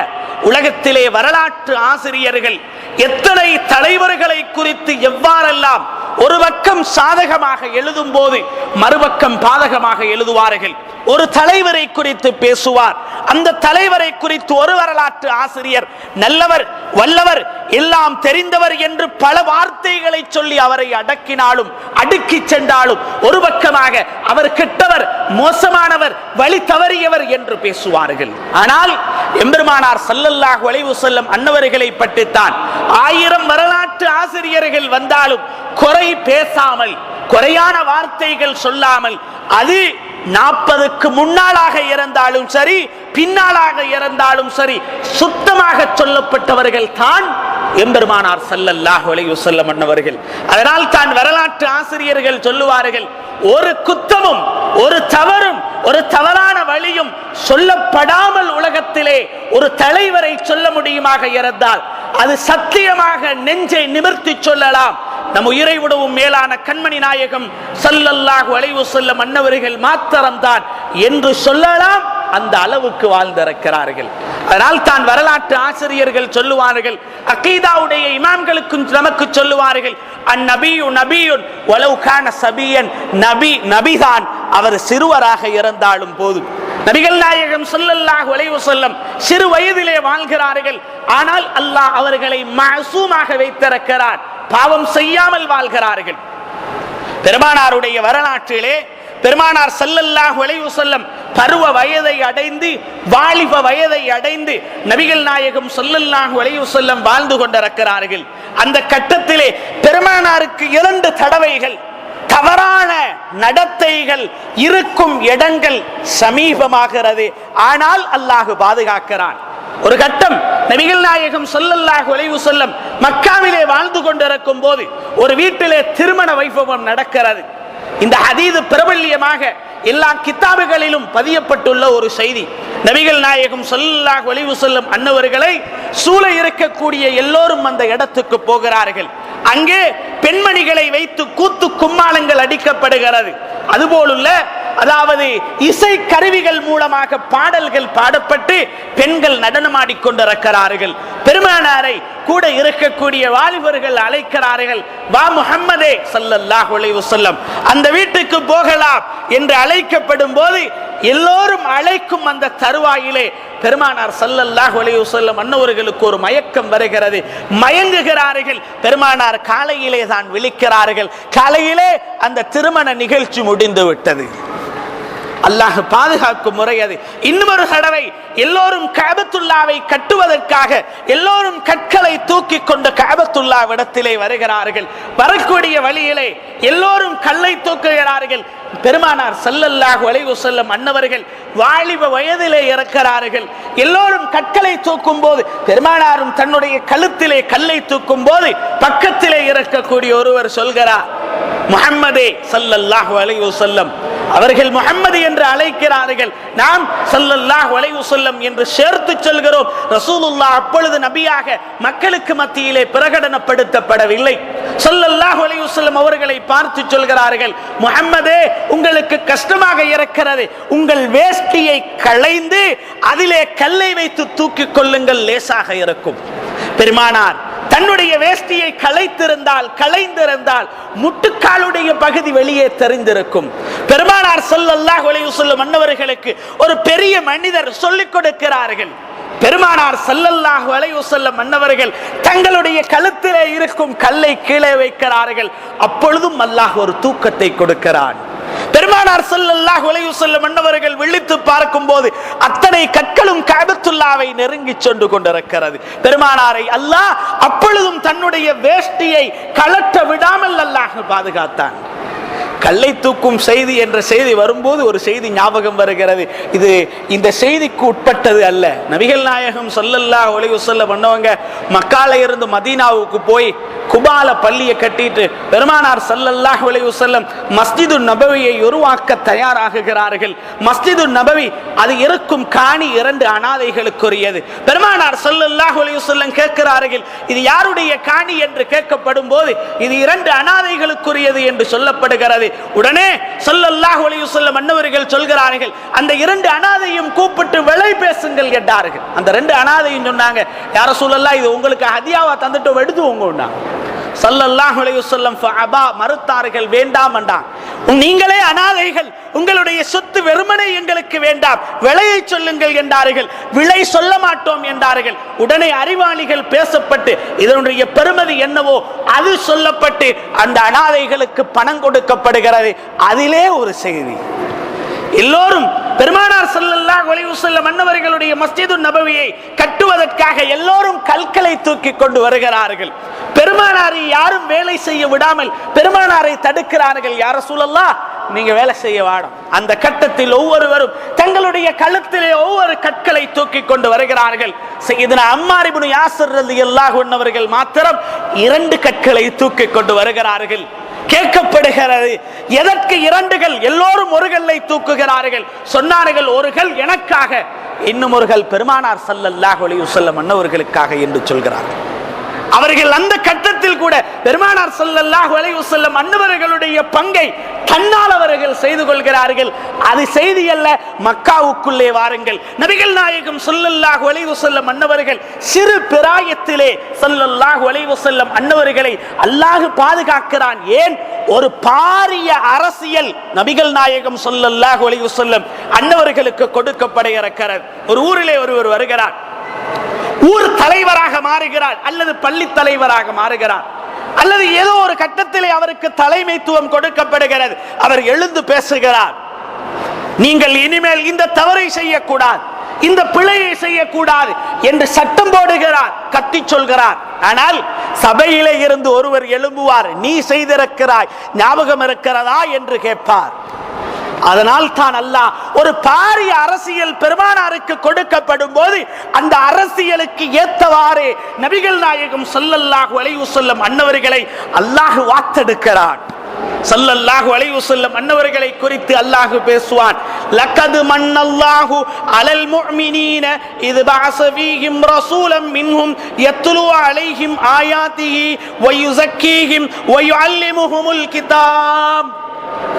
Speaker 2: உலகத்திலே வரலாற்று ஆசிரியர்கள் எத்தனை தலைவர்களை குறித்து எவ்வாறெல்லாம் ஒரு பக்கம் சாதகமாக எழுதும் போது மறுபக்கம் பாதகமாக எழுதுவார்கள். ஒரு தலைவரை குறித்து பேசுவார், அந்த தலைவரை குறித்து ஒரு வரலாற்று ஆசிரியர் நல்லவர், வல்லவர், எல்லாம் தெரிந்தவர் என்று பல வார்த்தைகளை சொல்லி அவரை அடக்கினாலும் அடுக்கி சென்றாலும் ஒரு பக்கமாக அவர் கெட்டவர், மோசமானவர், வழி தவறியவர் என்று பேசுவார்கள். ஆனால் எம்பெருமானார் ஸல்லல்லாஹு அலைஹி வஸல்லம் அன்னவர்களை பற்றித்தான் 1000 வரலாற்று ஆசிரியர்கள் வந்தாலும் குறை பேசாமல், குறையான வார்த்தைகள் சொல்லாமல், அது 40க்கு முன்னாளாக இருந்தாலும் சரி, பின்னாளாக இருந்தாலும் சரி, சுத்தமாக சொல்லப்பட்டவர்கள் தான் எம்பெருமானார் ஸல்லல்லாஹு அலைஹி வஸல்லம் அன்னவர்கள். அதனால் தான் வரலாற்று ஆசிரியர்கள் சொல்லுவார்கள், ஒரு குத்தமும் ஒரு தவறும் ஒரு தவறான வழியும் சொல்லப்படாமல் உலகத்திலே ஒரு தலைவரை சொல்ல முடியுமாக இருந்தால் அது சத்தியமாக நெஞ்சை நிமிர்த்தி சொல்லலாம், நம் உயிரை விடவும் மேலான கண்மணி நாயகம் ஸல்லல்லாஹு அலைஹி வஸல்லம் அன்னவர்கள் மாத்திரம்தான் என்று சொல்லலாம். அந்த அளவுக்கு வாழ்ந்திருக்கிறார்கள். அதனால் தான் வரலாற்று ஆசிரியர்கள் சொல்லுவார்கள், அகீதாவுடைய இமாம்களுக்கும் நமக்கு சொல்லுவார்கள், அந்நபியு நபியுன் வலவ் கான சபியன், நபி நபிதான், அவர் சிறுவராக இருந்தாலும் போதும். நபிகள் நாயகம் ஸல்லல்லாஹு அலைஹி வஸல்லம் சிறு வயதிலே வாழ்கிறார்கள். ஆனால் அல்லாஹ் அவர்களை மஅசூமாக வைத்திருக்கிறார், பாவம் செய்யாமல் வாழ்கிறார்கள். பெருமானாருடைய வரலாற்றிலே பெருமானார் ஸல்லல்லாஹு அலைஹி வஸல்லம் பருவ வயதை அடைந்து வாலிப வயதை அடைந்து நபிகள் நாயகம் ஸல்லல்லாஹு அலைஹி வஸல்லம் வாழ்ந்து கொண்டிருக்கிறார்கள். அந்த கட்டத்திலே பெருமானாருக்கு 2 தடவைகள் தவறான நடத்தைகள் இருக்கும் இடங்கள் சமீபமாகிறது. ஆனால் அல்லாஹ் பாதுகாக்கிறான். ஒரு கட்டம் நபிகள் நாயகம் ஸல்லல்லாஹு அலைஹி வஸல்லம் மக்காவிலே வாழ்ந்து கொண்டிருக்கும் போது ஒரு வீட்டிலே திருமண வைபவம் நடக்கிறது. இந்த ஹதீஸ் பிரபல்யமாக எல்லா கிதாபுகளிலும் பதியப்பட்டுள்ள ஒரு செய்தி. நபிகள் நாயகம் ஸல்லல்லாஹு அலைஹி வஸல்லம் அன்னவர்களை சூழ இருக்கக்கூடிய எல்லோரும் அந்த இடத்துக்கு போகிறார்கள். அங்கே பெண்மணிகளை வைத்து கூத்து கும்மாளங்கள் அடிக்கப்படுகிறது. அதுபோலுள்ள அதாவது இசை கருவிகள் மூலமாக பாடல்கள் பாடப்பட்டு பெண்கள் நடனமாடிக்கொண்டிருக்கிறார்கள். பெருமானாரை கூட இருக்கக்கூடிய வாலிபர்கள் அழைக்கிறார்கள், வா முஹம்மதே ஸல்லல்லாஹு அலைஹி வஸல்லம் அந்த வீட்டுக்கு போகலாம் என்று அழைக்கப்படும் போது எல்லோரும் அழைக்கும் அந்த தருவாயிலே பெருமானார் ஸல்லல்லாஹு அலைஹி வஸல்லம் அன்னவர்களுக்கு ஒரு மயக்கம் வருகிறது, மயங்குகிறார்கள். பெருமானார் காலையிலே தான் விழிக்கிறார்கள். காலையிலே அந்த திருமண நிகழ்ச்சி முடிந்து விட்டது. அல்லாஹ் பாதுகாக்கும் முறை அது. இன்னொரு தடவை எல்லோரும் கஅபத்துல்லாவை கட்டுவதற்காக எல்லோரும் கற்களை தூக்கி கொண்டு கஅபத்துல்லாவிடத்திலே வருகிறார்கள். வரக்கூடிய வழியிலே எல்லோரும் கல்லை தூக்குகிறார்கள். பெருமானார் ஸல்லல்லாஹு அலைஹி வஸல்லம் அன்னவர்கள் வாலிப வயதிலே இருக்கிறார்கள். எல்லோரும் கற்களை தூக்கும் போது பெருமானாரும் தன்னுடைய கழுத்திலே கல்லை தூக்கும் போது பக்கத்திலே இருக்கக்கூடிய ஒருவர் சொல்கிறார், முஹம்மதே ஸல்லல்லாஹு அலைஹி வஸல்லம் அவர்கள் முஹம்மது என்று அழைக்கிறார்கள், நாம் ஸல்லல்லாஹு அலைஹி வஸல்லம் என்று சேர்த்து சொல்கிறோம். ரசூலுல்லாஹ் அப்பொழுது நபியாக மக்களுக்கு மத்தியிலே பிரகடனப்படுத்தப்படவில்லை. ஸல்லல்லாஹு அலைஹி வஸல்லம் அவர்களை பார்த்து சொல்கிறார்கள், முஹம்மதே உங்களுக்கு கஷ்டமாக இருக்கிறது, உங்கள் வேஷ்டியை களைந்து அதிலே கல்லை வைத்து தூக்கிக் கொள்ளுங்கள், லேசாக இருக்கும். பெருமானார் தன்னுடைய வேஷ்டியை களைந்திருந்தால் முட்டுக்காலுடைய பகுதி வெளியே தெரிந்திருக்கும். பெருமானார் ஸல்லல்லாஹு அலைஹி வஸல்லம் அன்னவர்களுக்கு ஒரு பெரிய மனிதர் சொல்லிக் கொடுக்கிறார்கள். பெருமானார் ஸல்லல்லாஹு அலைஹி வஸல்லம் அன்னவர்கள் தங்களுடைய கழுத்திலே இருக்கும் கல்லை கீழே வைக்கிறார்கள். அப்பொழுதும் அல்லாஹ் ஒரு தூக்கத்தை கொடுக்கிறான். பெருமானார் ஸல்லல்லாஹு அலைஹி வஸல்லம் அன்னவர்கள் விழித்து பார்க்கும் போது அத்தனை கற்களும் கஅபத்துல்லாவை நெருங்கி சென்று கொண்டிருக்கிறது. பெருமானாரை அல்லாஹ் அப்பொழுதும் தன்னுடைய வேஷ்டியை கழற்ற விடாமல் அல்லாஹ் பாதுகாத்தான். கல்லை தூக்கும் செய்தி என்ற செய்தி வரும்போது ஒரு செய்தி ஞாபகம் வருகிறது. இது இந்த செய்திக்கு உட்பட்டது அல்ல. நபிகள் நாயகம் ஸல்லல்லாஹு அலைஹி வஸல்லம் பண்ணவங்க மக்கால இருந்து மதீனாவுக்கு போய் குபால பள்ளியை கட்டிட்டு பெருமானார் ஸல்லல்லாஹு அலைஹி வஸல்லம் மஸ்ஜிது நபவியை உருவாக்க தயாராகுகிறார்கள். மஸ்ஜிது நபவி அது இருக்கும் காணி 2 அனாதைகளுக்குரியது. பெருமானார் ஸல்லல்லாஹு அலைஹி வஸல்லம் கேட்கிறார்கள், இது யாருடைய காணி என்று கேட்கப்படும் போது இது 2 அனாதைகளுக்குரியது என்று சொல்லப்படுகிறது. உடனே ஸல்லல்லாஹு அலைஹி வஸல்லம் அன்னவர்கள் சொல்கிறார்கள், அந்த 2 அனாதையும் கூப்பிட்டு விலை பேசுங்கள் என்றார்கள். அந்த 2 அனாதையும் சொன்னாங்க, யா ரசூலல்லாஹ் இது உங்களுக்கு ஹதியாவா தந்துட்டு எடுத்துவோங்க. ஸல்லல்லாஹு அலைஹி வஸல்லம் ஃபஅபா மறுத்தார்கள், வேண்டாம் என்றார். நீங்களே அனாதைகள், உங்களுடைய சொத்து வெறுமனே எங்களுக்கு வேண்டாம், விலையை சொல்லுங்கள் என்றார்கள். விலை சொல்ல மாட்டோம் என்றார்கள். உடனே அறிவாளிகள் பேசப்பட்டு இதனுடைய பெருமதி என்னவோ அது சொல்லப்பட்டு அந்த அனாதைகளுக்கு பணம் கொடுக்கப்படுகிறது. அதிலே ஒரு செய்தி, எல்லோரும் பெருமானார் ஸல்லல்லாஹு அலைஹி வஸல்லம் அன்னவர்களுடைய மஸ்ஜிது நபவியை கட்டுவதற்காக எல்லோரும் கற்களை தூக்கி கொண்டு வருகிறார்கள். பெருமானாரை யாரும் வேலை செய்ய விடாமல் பெருமானாரை தடுக்கிறார்கள். யா ரசூலல்லாஹ் நீங்க வேலை செய்ய வாடும். அந்த கட்டத்தில் ஒவ்வொருவரும் தங்களுடைய கழுத்திலே ஒவ்வொரு கற்களை தூக்கி கொண்டு வருகிறார்கள். சையதுனா அம்மார் இப்னு யாசிர் ரலியல்லாஹு அன்ஹு அவர்கள் மாத்திரம் 2 கற்களை தூக்கி கொண்டு வருகிறார்கள். கேட்கப்படுகிறது, எதற்கு 2கள்? எல்லோரும் ஒரு கல்லை தூக்குகிறார்கள். சொன்னார்கள், ஒரு கல் எனக்காக, இன்னும் ஒரு கல் பெருமானார் ஸல்லல்லாஹு அலைஹி வஸல்லம் அன்னவர்களுக்காக என்று சொல்கிறார்கள். அவர்கள் அந்த கட்டத்தில் கூட பெருமானார் ஸல்லல்லாஹு அலைஹி வஸல்லம் அன்னவர்களுடைய பங்கை தன்னால் அவர்கள் செய்து கொள்கிறார்கள். அது செய்தி அல்ல, மக்காவுக்குள்ளே வாருங்கள். நபிகள் நாயகம் ஸல்லல்லாஹு அலைஹி வஸல்லம் அன்னவர்கள் சிறு பிராயத்திலே ஸல்லல்லாஹு அலைஹி வஸல்லம் அன்னவர்களை அல்லாஹ் பாதுகாக்கிறான். ஏன்? ஒரு பாரிய அரசியல் நபிகள் நாயகம் ஸல்லல்லாஹு அலைஹி வஸல்லம் அன்னவர்களுக்கு கொடுக்கப்பட இருக்கிறது. ஒரு ஊரிலே ஒருவர் வருகிறார், ஊர் தலைவராக மாறுகிறார், அல்லது பள்ளி தலைவராக மாறுகிறார், அல்லது ஏதோ ஒரு கட்டத்திலே அவருக்கு தலைமைத்துவம் கொடுக்கப்படுகிறது. அவர் எழுந்து பேசுகிறார், நீங்கள் இனிமேல் இந்த தவறை செய்யக்கூடாது, இந்த பிழையை செய்யக்கூடாது என்று சட்டம் போடுகிறார், கத்தி சொல்கிறார். ஆனால் சபையிலே இருந்து ஒருவர் எழும்புவார், நீ செய்திருக்கிறாய், ஞாபகம் இருக்கிறதா என்று கேட்பார். அதனால் தான் அல்லாஹ் ஒரு பாரிய அரசியல் பெருமானாருக்கு கொடுக்கப்படும் போது அந்த அரசியலுக்கு ஏத்தவாறு நபிகள் நாயகம் ஸல்லல்லாஹு அலைஹி வஸல்லம் அன்னவர்களை அல்லாஹ் வாத்தெடுக்கிறான். ஸல்லல்லாஹு அலைஹி வஸல்லம் அன்னவர்களை குறித்து அல்லாஹ் பேசுவான், லக்கது மன்னல்லாஹு அலல் முஃமினீன இத் பஅஸ ஃபீஹிம் ரசூலம் மின்ஹும் யத்லு அலைஹிம் ஆயாத்திஹி வ யுஸக்கீஹிம் வ யுஅல்லிமுஹுமுல் கிதாப்.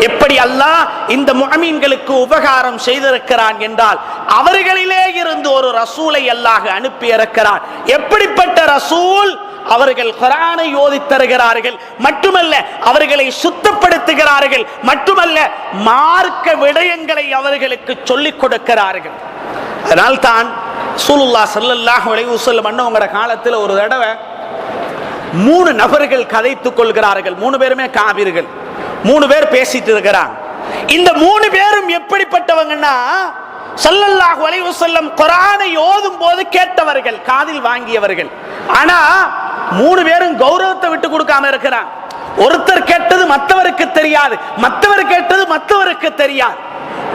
Speaker 2: எப்படி அல்லாஹ் இந்த முஅமின்களுக்கு உபகாரம் செய்திருக்கிறான் என்றால், அவர்களிலே இருந்து ஒரு ரசூலை அல்லாஹ் அனுப்பி இருக்கிறான். எப்படிப்பட்ட ரசூல்? அவர்கள் குர்ஆனை ஓதித் தருகிறார்கள், மட்டுமல்ல அவர்களை சுத்தப்படுத்துகிறார்கள், மட்டுமல்ல மார்க்க விடயங்களை அவர்களுக்கு சொல்லிக் கொடுக்கிறார்கள். அதனால் தான் ரசூலுல்லாஹ் ஸல்லல்லாஹு அலைஹி வஸல்லம் அன்னவங்களோட காலத்தில் ஒரு தடவை 3 நபர்கள் கதைத்துக் கொள்கிறார்கள். 3 பேருமே காபிர்கள். 3 பேர் பேசிட்டு இருக்கிறாங்க. இந்த 3 பேரும் எப்படிப்பட்டவங்கன்னா, ஸல்லல்லாஹு அலைஹி வஸல்லம் குர்ஆனை ஓதும் போது கேட்டவர்கள், காதில் வாங்கியவர்கள். ஆனா 3 பேரும் கௌரவத்தை விட்டு கொடுக்காம இருக்கிறாங்க. ஒருத்தர் கேட்டது மற்றவருக்கு தெரியாது, மற்றவர் கேட்டது மற்றவருக்கு தெரியாது.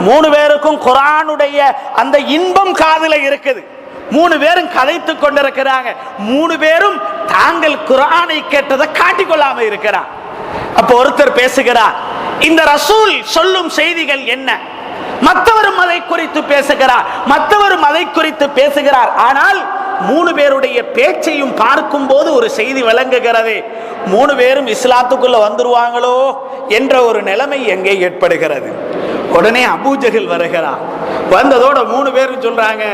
Speaker 2: 3 பேருக்கும் குர்ஆனுடைய அந்த இன்பம் காதில இருக்குது. 3 பேரும் கதைத்துக் கொண்டிருக்கிறாங்க. 3 பேரும் தாங்கள் குர்ஆனை கேட்டதை காட்டிக்கொள்ளாம இருக்கிறார். அப்ப ஒருத்தர் பேசுகிறார், இந்த ரசூல் சொல்லும் செய்திகள் என்ன? மற்றவரும் அதை குறித்து பேசுகிறார், மற்றவரும் அதை குறித்து பேசுகிறார். ஆனால் 3 பேருடைய பேச்சையும் பார்க்கும் போது ஒரு செய்தி விளங்குகிறது, 3 பேரும் இஸ்லாத்துக்குள்ள வந்துருவாங்களோ என்ற ஒரு நிலைமை எங்கே ஏற்படுகிறது. உடனே அபூஜஹல் வருகிறார். வந்ததோட 3 பேரும் சொல்றாங்க,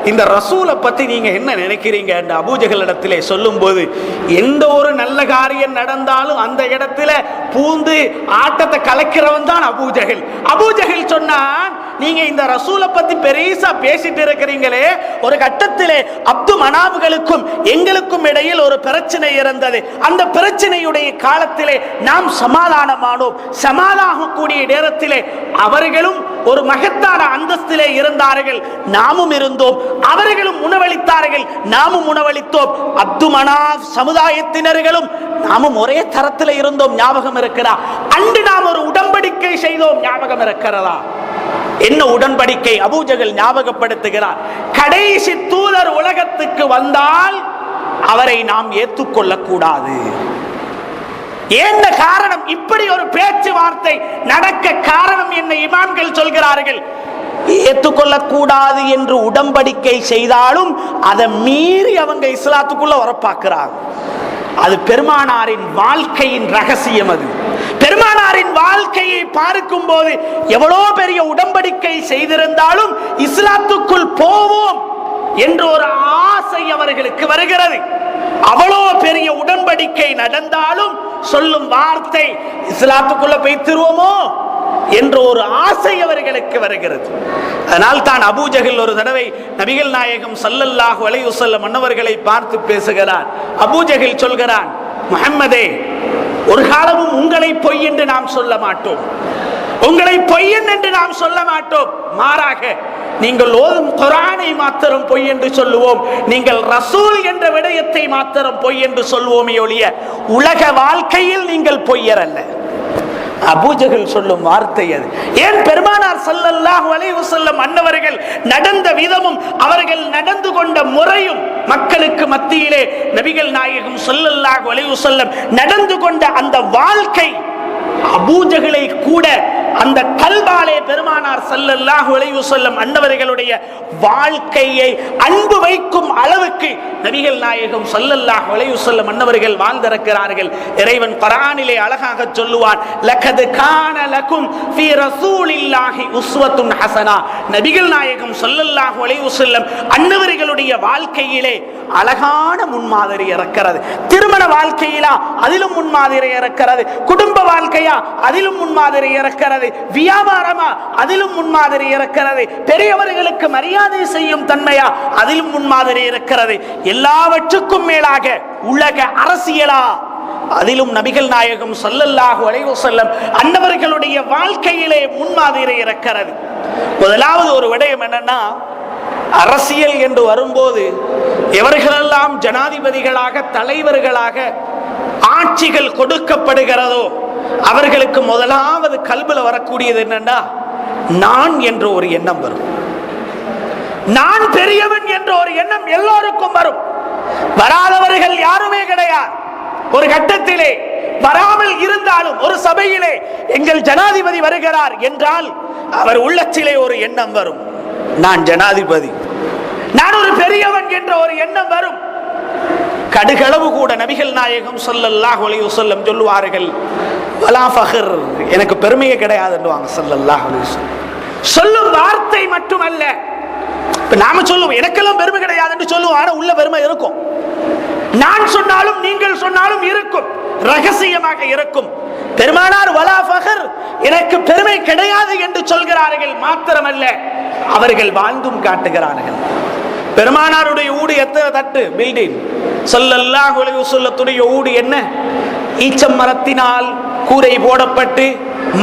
Speaker 2: இந்த ரசூலை பத்தி நீங்க என்ன நினைக்கிறீங்க என்று அபூஜஹல் இடத்திலே சொல்லும் போது, எந்த ஒரு நல்ல காரியம் நடந்தாலும் அந்த இடத்துல பூந்து ஆட்டத்தை கலக்கிறவன் தான் அபூஜஹல். அபூஜஹல் சொன்னான், நீங்க இந்த ரசூலை பத்தி பெரிசா பேசிட்டு இருக்கிறீங்களே, ஒரு கட்டத்திலே அப்து மனாபுகளுக்கும் எங்களுக்கும் இடையில் ஒரு பிரச்சனை இருந்தது. அந்த பிரச்சனையுடைய காலத்திலே நாம் சமாதானமானோம். சமாதானக்கூடிய நேரத்திலே அவர்களும் ஒரு மகத்தான அந்தஸ்திலே இருந்தார்கள், நாமும் இருந்தோம். அவர்களும் உணவளித்தார்கள், நாமும் உணவளித்தோம். அப்து மனாப் சமுதாயத்தினர்களும் நாமும் ஒரே தரத்தில் இருந்தோம், ஞாபகம் இருக்கிறதா? அன்று நாம் ஒரு உடன்படிக்கை செய்தோம், ஞாபகம் இருக்கிறதா? என்ன உடன்படிக்கை? அபூஜஹல் ஞாபகப்படுத்துகிறார், கடைசி தூதர் உலகத்துக்கு வந்தால் அவரை நாம் ஏற்றுக்கொள்ளக் கூடாது. என்ன காரணம்? இப்படி ஒரு பேச்சுவார்த்தை நடக்க காரணம் என்ன? இமாம்கள் சொல்கிறார்கள், ஏற்றுக்கொள்ளக் கூடாது என்று உடன்படிக்கை செய்தாலும் அதை மீறி அவங்க இஸ்லாத்துக்குள்ள வரப்பாக்குறாங்க. அது பெருமானாரின் வாழ்க்கையின் ரகசியம். அது பெருமானாரின் வாழ்க்கையை பார்க்கும் போது எவ்வளோ பெரிய உடன்படிக்கை செய்திருந்தாலும் இஸ்லாத்துக்குள் போவோம் என்ற ஒரு ஆசை அவர்களுக்கு வருகிறது. அவ்வளோ பெரிய உடன்படிக்கை நடந்தாலும் சொல்லும் வார்த்தை, இஸ்லாத்துக்குள்ள போய்த்திருவோமோ என்ற ஒரு ஆசை அவர்களுக்கு வருகிறது. அதனால் தான் அபூஜஹல் ஒரு தடவை நபிகள் நாயகம் ஸல்லல்லாஹு அலைஹி வஸல்லம் அன்னவர்களை பார்த்து பேசுகிறார். அபூஜஹல் சொல்கிறான், முஹம்மதே, ஒரு காலமும் உங்களை பொய் என்று நாம் சொல்ல மாட்டோம், உங்களை பொய்யன் என்று நாம் சொல்ல மாட்டோம். மாறாக நீங்கள் ஓதும் குர்ஆனை மாத்திரம் பொய் என்று சொல்லுவோம், நீங்கள் ரசூல் என்ற விடயத்தை மாத்திரம் பொய் என்று சொல்வோமே ஒழிய உலக வாழ்க்கையில் நீங்கள் பொய்யர் அல்ல. அபூஜஹல் சொல்லும் வார்த்தை அது. ஏன்? பெருமானார் ஸல்லல்லாஹு அலைஹி வஸல்லம் அன்னவர்கள் நடந்த விதமும் அவர்கள் நடந்து கொண்ட முறையும் மக்களுக்கு மத்தியிலே நபிகள் நாயகம் ஸல்லல்லாஹு அலைஹி வஸல்லம் நடந்து கொண்ட அந்த வாழ்க்கை அபூஜஹலை கூட அந்த கல்பாலே பெருமானார் ஸல்லல்லாஹு அலைஹி வஸல்லம் அன்னவர்களுடைய வாழ்க்கையை அன்பு வைக்கும் அளவுக்கு நபிகள் நாயகம் ஸல்லல்லாஹு அலைஹி வஸல்லம் அன்னவர்கள் வாழ்ந்திருக்கிறார்கள். இறைவன் குர்ஆனிலே அழகாக சொல்லுவான், லகத் கான லகும் ஃபீ ரசூலில்லாஹி உஸ்வத்துன் ஹஸனா. நபிகள் நாயகம் ஸல்லல்லாஹு அலைஹி வஸல்லம் அன்னவர்களுடைய வாழ்க்கையிலே அழகான முன்மாதிரி இருக்கிறது. திருமண வாழ்க்கையிலா அதிலும் முன்மாதிரி இருக்கிறது, குடும்ப வாழ்க்கையா அதிலும் முன்மாதிரி இருக்கிறது, வியாபாரமா அதிலும் முன்மாதிரி இருக்கிறது, பெரியவர்களுக்கு மரியாதை செய்யும் தன்மையா அதிலும் முன்மாதிரி இருக்கிறது. எல்லாவற்றுக்கும் மேலாக உலக அரசியலா அதிலும் நபிகள் நாயகம் ஸல்லல்லாஹு அலைஹி வஸல்லம் அன்னவர்களுடைய வாழ்க்கையிலே முன்மாதிரி இருக்கிறது. முதலாவது ஒரு விடயம் என்னன்னா, அரசியல் என்று வரும்போது எவர்களெல்லாம் ஜனாதிபதிகளாக தலைவர்களாக ஆட்சிகள் கொடுக்கப்படுகிறதோ அவர்களுக்கு முதலாவது கல்வில வரக்கூடியது என்னன்னா, நான் என்ற ஒரு எண்ணம் வரும். நான் பெரியவன் என்ற ஒரு எண்ணம் எல்லோருக்கும் வரும். வராதவர்கள் யாருமே கிடையாது. ஒரு கட்டத்திலே வராமல் இருந்தாலும் ஒரு சபையிலே எங்கள் ஜனாதிபதி வருகிறார் என்றால் அவர் உள்ளத்திலே ஒரு எண்ணம் வரும், நான் ஜனாதிபதி, நான் ஒரு பெரியவன் என்ற ஒரு எண்ணம் வரும். கடுகளவு கூட நபிகள் நாயகம் ஸல்லல்லாஹு அலைஹி வஸல்லம் சொல்லுவார்கள், வலா ஃபஹர், எனக்கு பெருமையே கிடையாதுன்னுவாங்க ஸல்லல்லாஹு அலைஹி வஸல்லம். சொல்லும் வார்த்தை மட்டுமல்ல, நாம சொல்லுவோம் எனக்கெல்லாம் பெருமை கிடையாதுன்னு சொல்லுவோம், ஆனா உள்ள பெருமை இருக்கும். நான் சொன்னாலும் நீங்கள் சொன்னாலும் இருக்கும், ரகசியமாக இருக்கும். பெருமானார் வலா ஃபஹர், எனக்கு பெருமை கிடையாது என்று சொல்கிறார்கள். மாத்திரமல்ல, அவர்கள் வாழ்ந்தும் காட்டுகிறார்கள். பெருமானாருடைய ஊடு எத்தனை தட்டு பில்டிங்? ஸல்லல்லாஹு அலைஹி வஸல்லத்துடைய ஊடு என்ன? ஈச்சம் மரத்தினால் கூரை போடப்பட்டு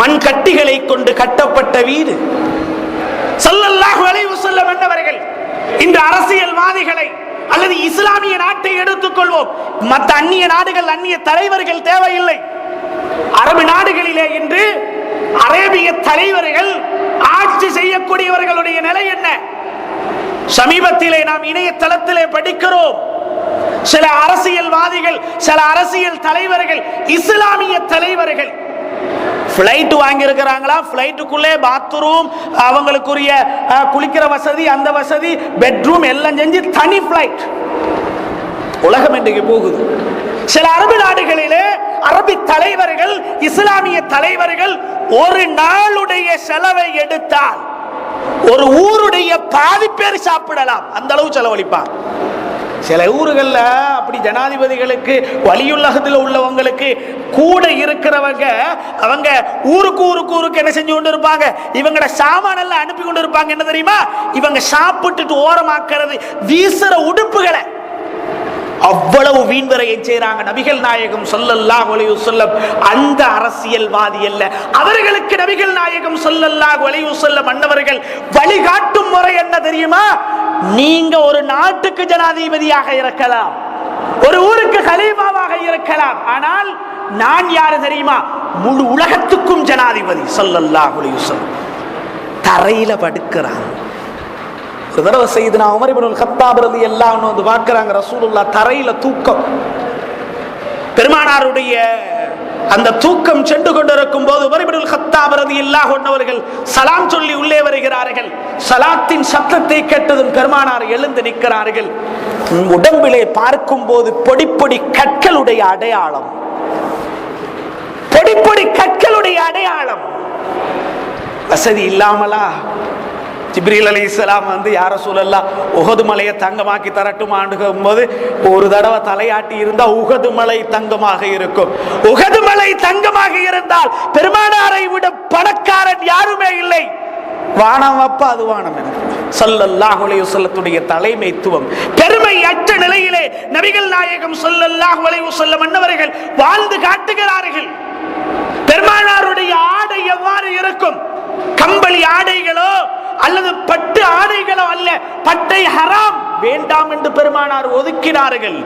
Speaker 2: மண் கட்டிகளை கொண்டு கட்டப்பட்ட வீடு. ஸல்லல்லாஹு அலைஹி வஸல்லம் என்பவர்கள் இந்த அரசியல்வாதிகளை அல்லது இஸ்லாமிய நாட்டை எடுத்துக்கொள்வோம், மற்ற அந்நிய நாடுகள் அந்நிய தலைவர்கள் தேவையில்லை. அரபு நாடுகளிலே இன்று அரேபிய தலைவர்கள் ஆட்சி செய்யக்கூடியவர்களுடைய நிலை என்ன? சமீபத்திலே நாம் இணையதளத்திலே படிக்கிறோம், சில அரசியல்வாதிகள், சில அரசியல் தலைவர்கள், இஸ்லாமிய தலைவர்கள் பிளைட் வாங்கி இருக்கிறாங்களா, பிளைட்டுக்குள்ளே பாத்ரூம், அவங்களுக்குரிய குளிக்கிற வசதி, அந்த வசதி, பெட்ரூம் எல்லாம் செஞ்சு தனி பிளைட். உலகம் இன்றைக்கு போகுது. சில அரபு நாடுகளிலே அரபி தலைவர்கள், இஸ்லாமிய தலைவர்கள் ஒரு நாளுடைய செலவை எடுத்தால் ஒரு ஊருடைய பாதி பேர் சாப்பிடலாம், அந்த அளவு செலவழிப்பான். சில ஊர்கள்ல அப்படி ஜனாதிபதிகளுக்கு வலியுள்ளகத்தில் உள்ளவங்களுக்கு கூட இருக்கிறவங்க அவங்க ஊருக்கு என்ன செஞ்சு கொண்டு இருப்பாங்க, இவங்களோட சாமான எல்லாம் அனுப்பி கொண்டு இருப்பாங்க. என்ன தெரியுமா? இவங்க சாப்பிட்டுட்டு ஓரமாக்குறது வீசுற உடுப்புகளை. அவ்வளவு வீண்வரையை செய்றாங்க. நபிகள் நாயகம் ஸல்லல்லாஹு அலைஹி வஸல்லம் அந்த அரசியல்வாதி அல்ல. அவர்களுக்கு நபிகள் நாயகம் ஸல்லல்லாஹு அலைஹி வஸல்லம் அன்னவர்கள் வழிகாட்டும் முறை என்ன தெரியுமா? நீங்க ஒரு நாட்டுக்கு ஜனாதிபதியாக இருக்கலாம், ஒரு ஊருக்கு கலீஃபாவாக இருக்கலாம், ஆனால் நான் யாரு தெரியுமா? முழு உலகத்துக்கும் ஜனாதிபதி. ஸல்லல்லாஹு அலைஹி வஸல்லம் தரையில படுக்கிறாங்க. ஒரு தடவை சையதுனா உமர் இப்னுல் கத்தாப் ரலியல்லாஹு அன்ஹு வந்து பார்க்கறாங்க, ரசூலுல்லாஹ் தரையில தூக்கம். பெருமானாருடைய அந்த தூக்கம் சென்று கொண்டிருக்கும் போது உமர் இப்னுல் கத்தாப் ரலியல்லாஹு அன்ஹு அவர்கள் சலாம் சொல்லி உள்ளே வருகிறார்கள். சலாத்தின் சத்தத்தை கேட்டதும் பெருமானார் எழுந்து நிற்கிறார்கள். உடம்பிலே பார்க்கும் போது பொடி பொடி கற்களுடைய அடையாளம், பொடி பொடி கற்களுடைய அடையாளம். வசதி இல்லாமலா ஜிப்ரீல் அலைஹிஸ்ஸலாம் வந்து யா ரசூலல்லாஹ் உஹது மலையை தங்கமாக்கி தரட்டும் போது ஒரு தடவை தலையாட்டி இருந்தா உஹது மலை தங்கமாக இருக்கும். உஹது மலை தங்கமாக இருந்தால் பெருமானாரை விட பணக்காரன் யாருமே இல்லை. வானம் அப்ப அது வானம் என்று ஸல்லல்லாஹு அலைஹி வஸல்லத்துடைய தலைமைத்துவம் பெருமை அற்ற நிலையிலே நபிகள் நாயகம் ஸல்லல்லாஹு அலைஹி வஸல்லம் அன்னவர்கள் வாழ்ந்து காட்டுகிறார்கள். பெருமானாருடைய ஆடை எவ்வாறு இருக்கும்? கம்பளி ஆடைகளோ அல்லது பட்டு ஆடைகளோ அல்ல, பட்டை ஹராம் வேண்டாம் என்று பெருமானார் ஒதுக்கினார்கள்.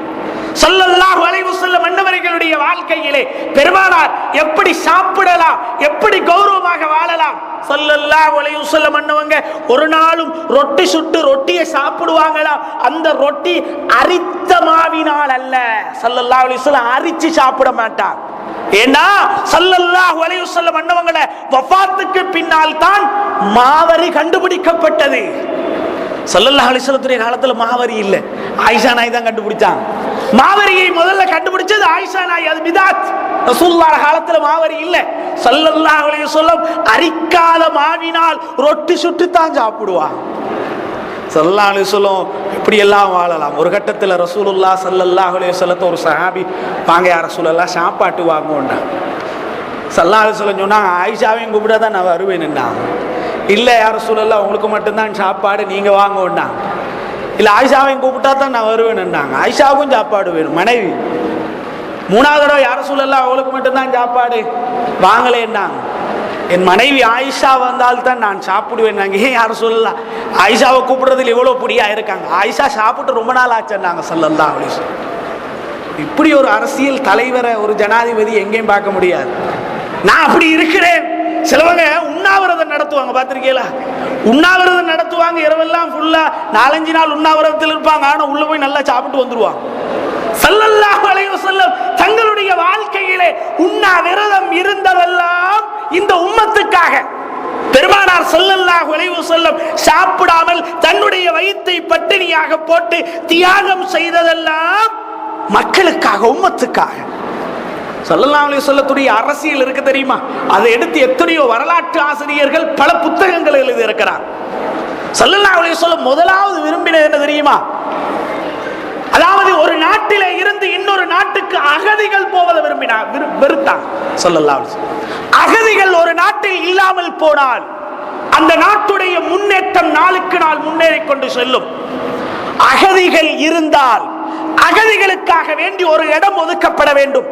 Speaker 2: ஸல்லல்லாஹு அலைஹி வஸல்லம் அன்னவர்களுடைய வாழ்க்கையிலே பெருமானார் எப்படி சாப்பிடலாம், எப்படி கௌரவமாக வாழலாம், ஸல்லல்லாஹு அலைஹி வஸல்லம் அன்னவங்க ஒரு நாளும் ரொட்டி சுட்டு ரொட்டியை சாப்பிடுவாங்களா? அந்த ரொட்டி அரித்த மாவினால் அல்ல, ஸல்லல்லாஹு அலைஹி வஸல்லம் அரிச்சு சாப்பிட மாட்டார். ஏன்னா ஸல்லல்லாஹு அலைஹி வஸல்லம் அன்னவங்கள வஃபாத்துக்கு பின்னால் தான் மாவரி கண்டுபிடிக்கப்பட்டது. ஸல்லல்லாஹு அலைஹி வஸல்லத்துடைய காலத்துல மாவரி இல்ல, ஆயிஷா நாய் தான் கண்டுபிடிச்சாங்க. மாவரியை முதல்ல கண்டுபிடிச்சது ஆயிஷா நாய், அது பிதாத். ரசூலுல்லாஹ் காலத்துல மாவரி இல்ல. ஸல்லல்லாஹு அலைஹி வஸல்லம் அரிக்காத மாவினால் ரொட்டி சுட்டு தான் சாப்பிடுவாங்க. ஸல்லல்லாஹு அலைஹி வஸல்லம் இப்படி எல்லாம் வாழலாம். ஒரு கட்டத்தில் ரசூலுல்லாஹ் ஸல்லல்லாஹு அலைஹி வஸல்லத்தை ஒரு சஹாபி வாங்க யா ரசூலல்லாஹ் சாப்பாட்டு வாங்குவோண்டா. ஸல்லல்லாஹு அலைஹி வஸல்லம் சொன்னாங்க ஆயிஷாவையும் கூப்பிட்டா தான் நான் வருவேன்னுண்ணா. இல்லை யா ரசூலல்லாஹ் உங்களுக்கு மட்டும்தான் சாப்பாடு, நீங்க வாங்குவோண்டா. இல்லை ஆயிஷாவையும் கூப்பிட்டா தான் நான் வருவேன்னுட்டாங்க. ஆயிஷாவுக்கும் சாப்பாடு வேணும், மனைவி. மூணாவது தடவை யா ரசூலல்லாஹ் அவங்களுக்கு மட்டும்தான் சாப்பாடு, வாங்கலேன்னாங்க. என் மனைவி ஆயிஷா வந்தால் தான் நான் சாப்பிடுவேன். நாங்கள் ஏன் யாரும் சொல்லலாம், ஆயிஷாவை கூப்பிடுறதுல எவ்வளோ பிடியா இருக்காங்க. ஆயிஷா சாப்பிட்டு ரொம்ப நாள் ஆச்சுன்னாங்க ஸல்லல்லாஹு அலைஹி வஸல்லம். இப்படி ஒரு அரசியல் தலைவரை ஒரு ஜனாதிபதி எங்கேயும் பார்க்க முடியாது. நான் அப்படி இருக்கிறேன். சிலவங்க உண்ணாவிரதம் நடத்துவாங்க, பார்த்திருக்கீங்களா? உண்ணாவிரதம் நடத்துவாங்க, இரவெல்லாம் ஃபுல்லா 4-5 நாள் உண்ணாவிரதத்தில் இருப்பாங்க. ஆனால் உள்ள போய் நல்லா சாப்பிட்டு வந்துருவாங்க. ஸல்லல்லாஹு அலைஹி வஸல்லம் தங்களுடைய வாழ்க்கையிலே உண்ணாவிரதம் இருந்ததெல்லாம் இந்த உம்மத்துக்காக. பெருமானார் ஸல்லல்லாஹு அலைஹி வஸல்லம் சாப்பிடாமல் தன்னுடைய வயிற்றை பட்டினியாக போட்டு தியாகம் செய்ததெல்லாம் மக்களுக்காக, உம்மத்துக்காக. ஸல்லல்லாஹு அலைஹி வஸல்லத்துடைய அரசியல் இருக்கு தெரியுமா? அதை எடுத்து எத்தனையோ வரலாற்று ஆசிரியர்கள் பல புத்தகங்கள் எழுதி இருக்கிறார். ஸல்லல்லாஹு அலைஹி வஸல்லம் முதலாவது விரும்பினது என்ன தெரியுமா? அதாவது ஒரு நாட்டிலே இருந்து இன்னொரு நாட்டுக்கு அகதிகள் போவதை வெறுத்தாங்க ஸல்லல்லாஹு அலைஹி வஸல்லம். அகதிகள் ஒரு நாட்டில் இல்லாமல் போனால் அந்த நாட்டுடைய முன்னேற்றம் நாளுக்கு நாள் முன்னேறிக் கொண்டு செல்லும். அகதிகள் இருந்தால் அகதிகளுக்காக வேண்டி ஒரு இடம் ஒதுக்கப்பட வேண்டும்.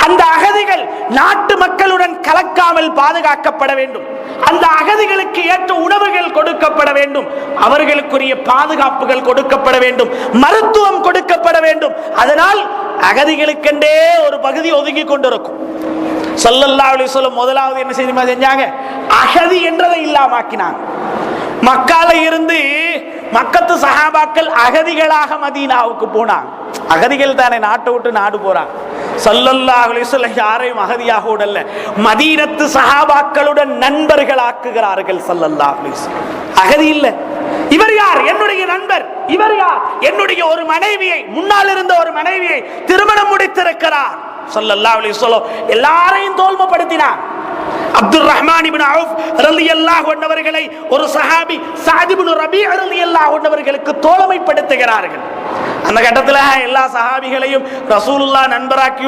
Speaker 2: அந்த அகதிகள் நாட்டு மக்களுடன் கலக்காமல் பாதுகாக்கப்பட வேண்டும். அந்த அகதிகளுக்கு ஏற்ற உணவுகள் கொடுக்கப்பட வேண்டும். அவர்களுக்குரிய பாதுகாப்புகள் கொடுக்கப்பட வேண்டும். மருத்துவம் கொடுக்கப்பட வேண்டும். அதனால் அகதிகளுக்கென்றே ஒரு பகுதி ஒதுங்கி கொண்டிருக்கும். ஸல்லல்லாஹு அலைஹி வஸல்லம் முதலாவது என்ன செஞ்சாங்க? அகதி என்றதை இல்லாமக்கினாங்க. மக்கால இருந்து மக்கத்து சஹாபாக்கள் அகதிகளாக மதீனாவுக்கு போனாங்க. அகதிகள் தானே, நாட்டை விட்டு நாடு போறாங்க. ஸல்லல்லாஹு அலைஹி வஸல்லம் யாரையும் அகதியாக விடல, மதீனத்து சஹாபாக்களுடன் நண்பர்களாக்குகிறார்கள் ஸல்லல்லாஹு அலைஹி வஸல்லம். அகதி இல்ல. இவர் யார்? என்னுடைய நண்பர். இவர் யார்? என்னுடைய ஒரு மனைவியை, முன்னால் இருந்த ஒரு மனைவியை திருமணம் முடித்திருக்கிறார். ஸல்லல்லாஹு அலைஹி வஸல்லம் எல்லாரையும் தோல்மைப்படுத்தினார். அப்துல் ரஹ்மான் இப்னு அவுஃப் ரலியல்லாஹு அன்ஹு அவர்களை ஒரு சஹாபி சஅத் இப்னு ரபீஅ ரலியல்லாஹு அன்ஹு அவர்களுக்கு தோழமைப்படுத்துகிறார்கள். அந்த கட்டத்தில் எல்லா சஹாபிகளையும் ரசூலுல்லாஹ் நண்பராக்கி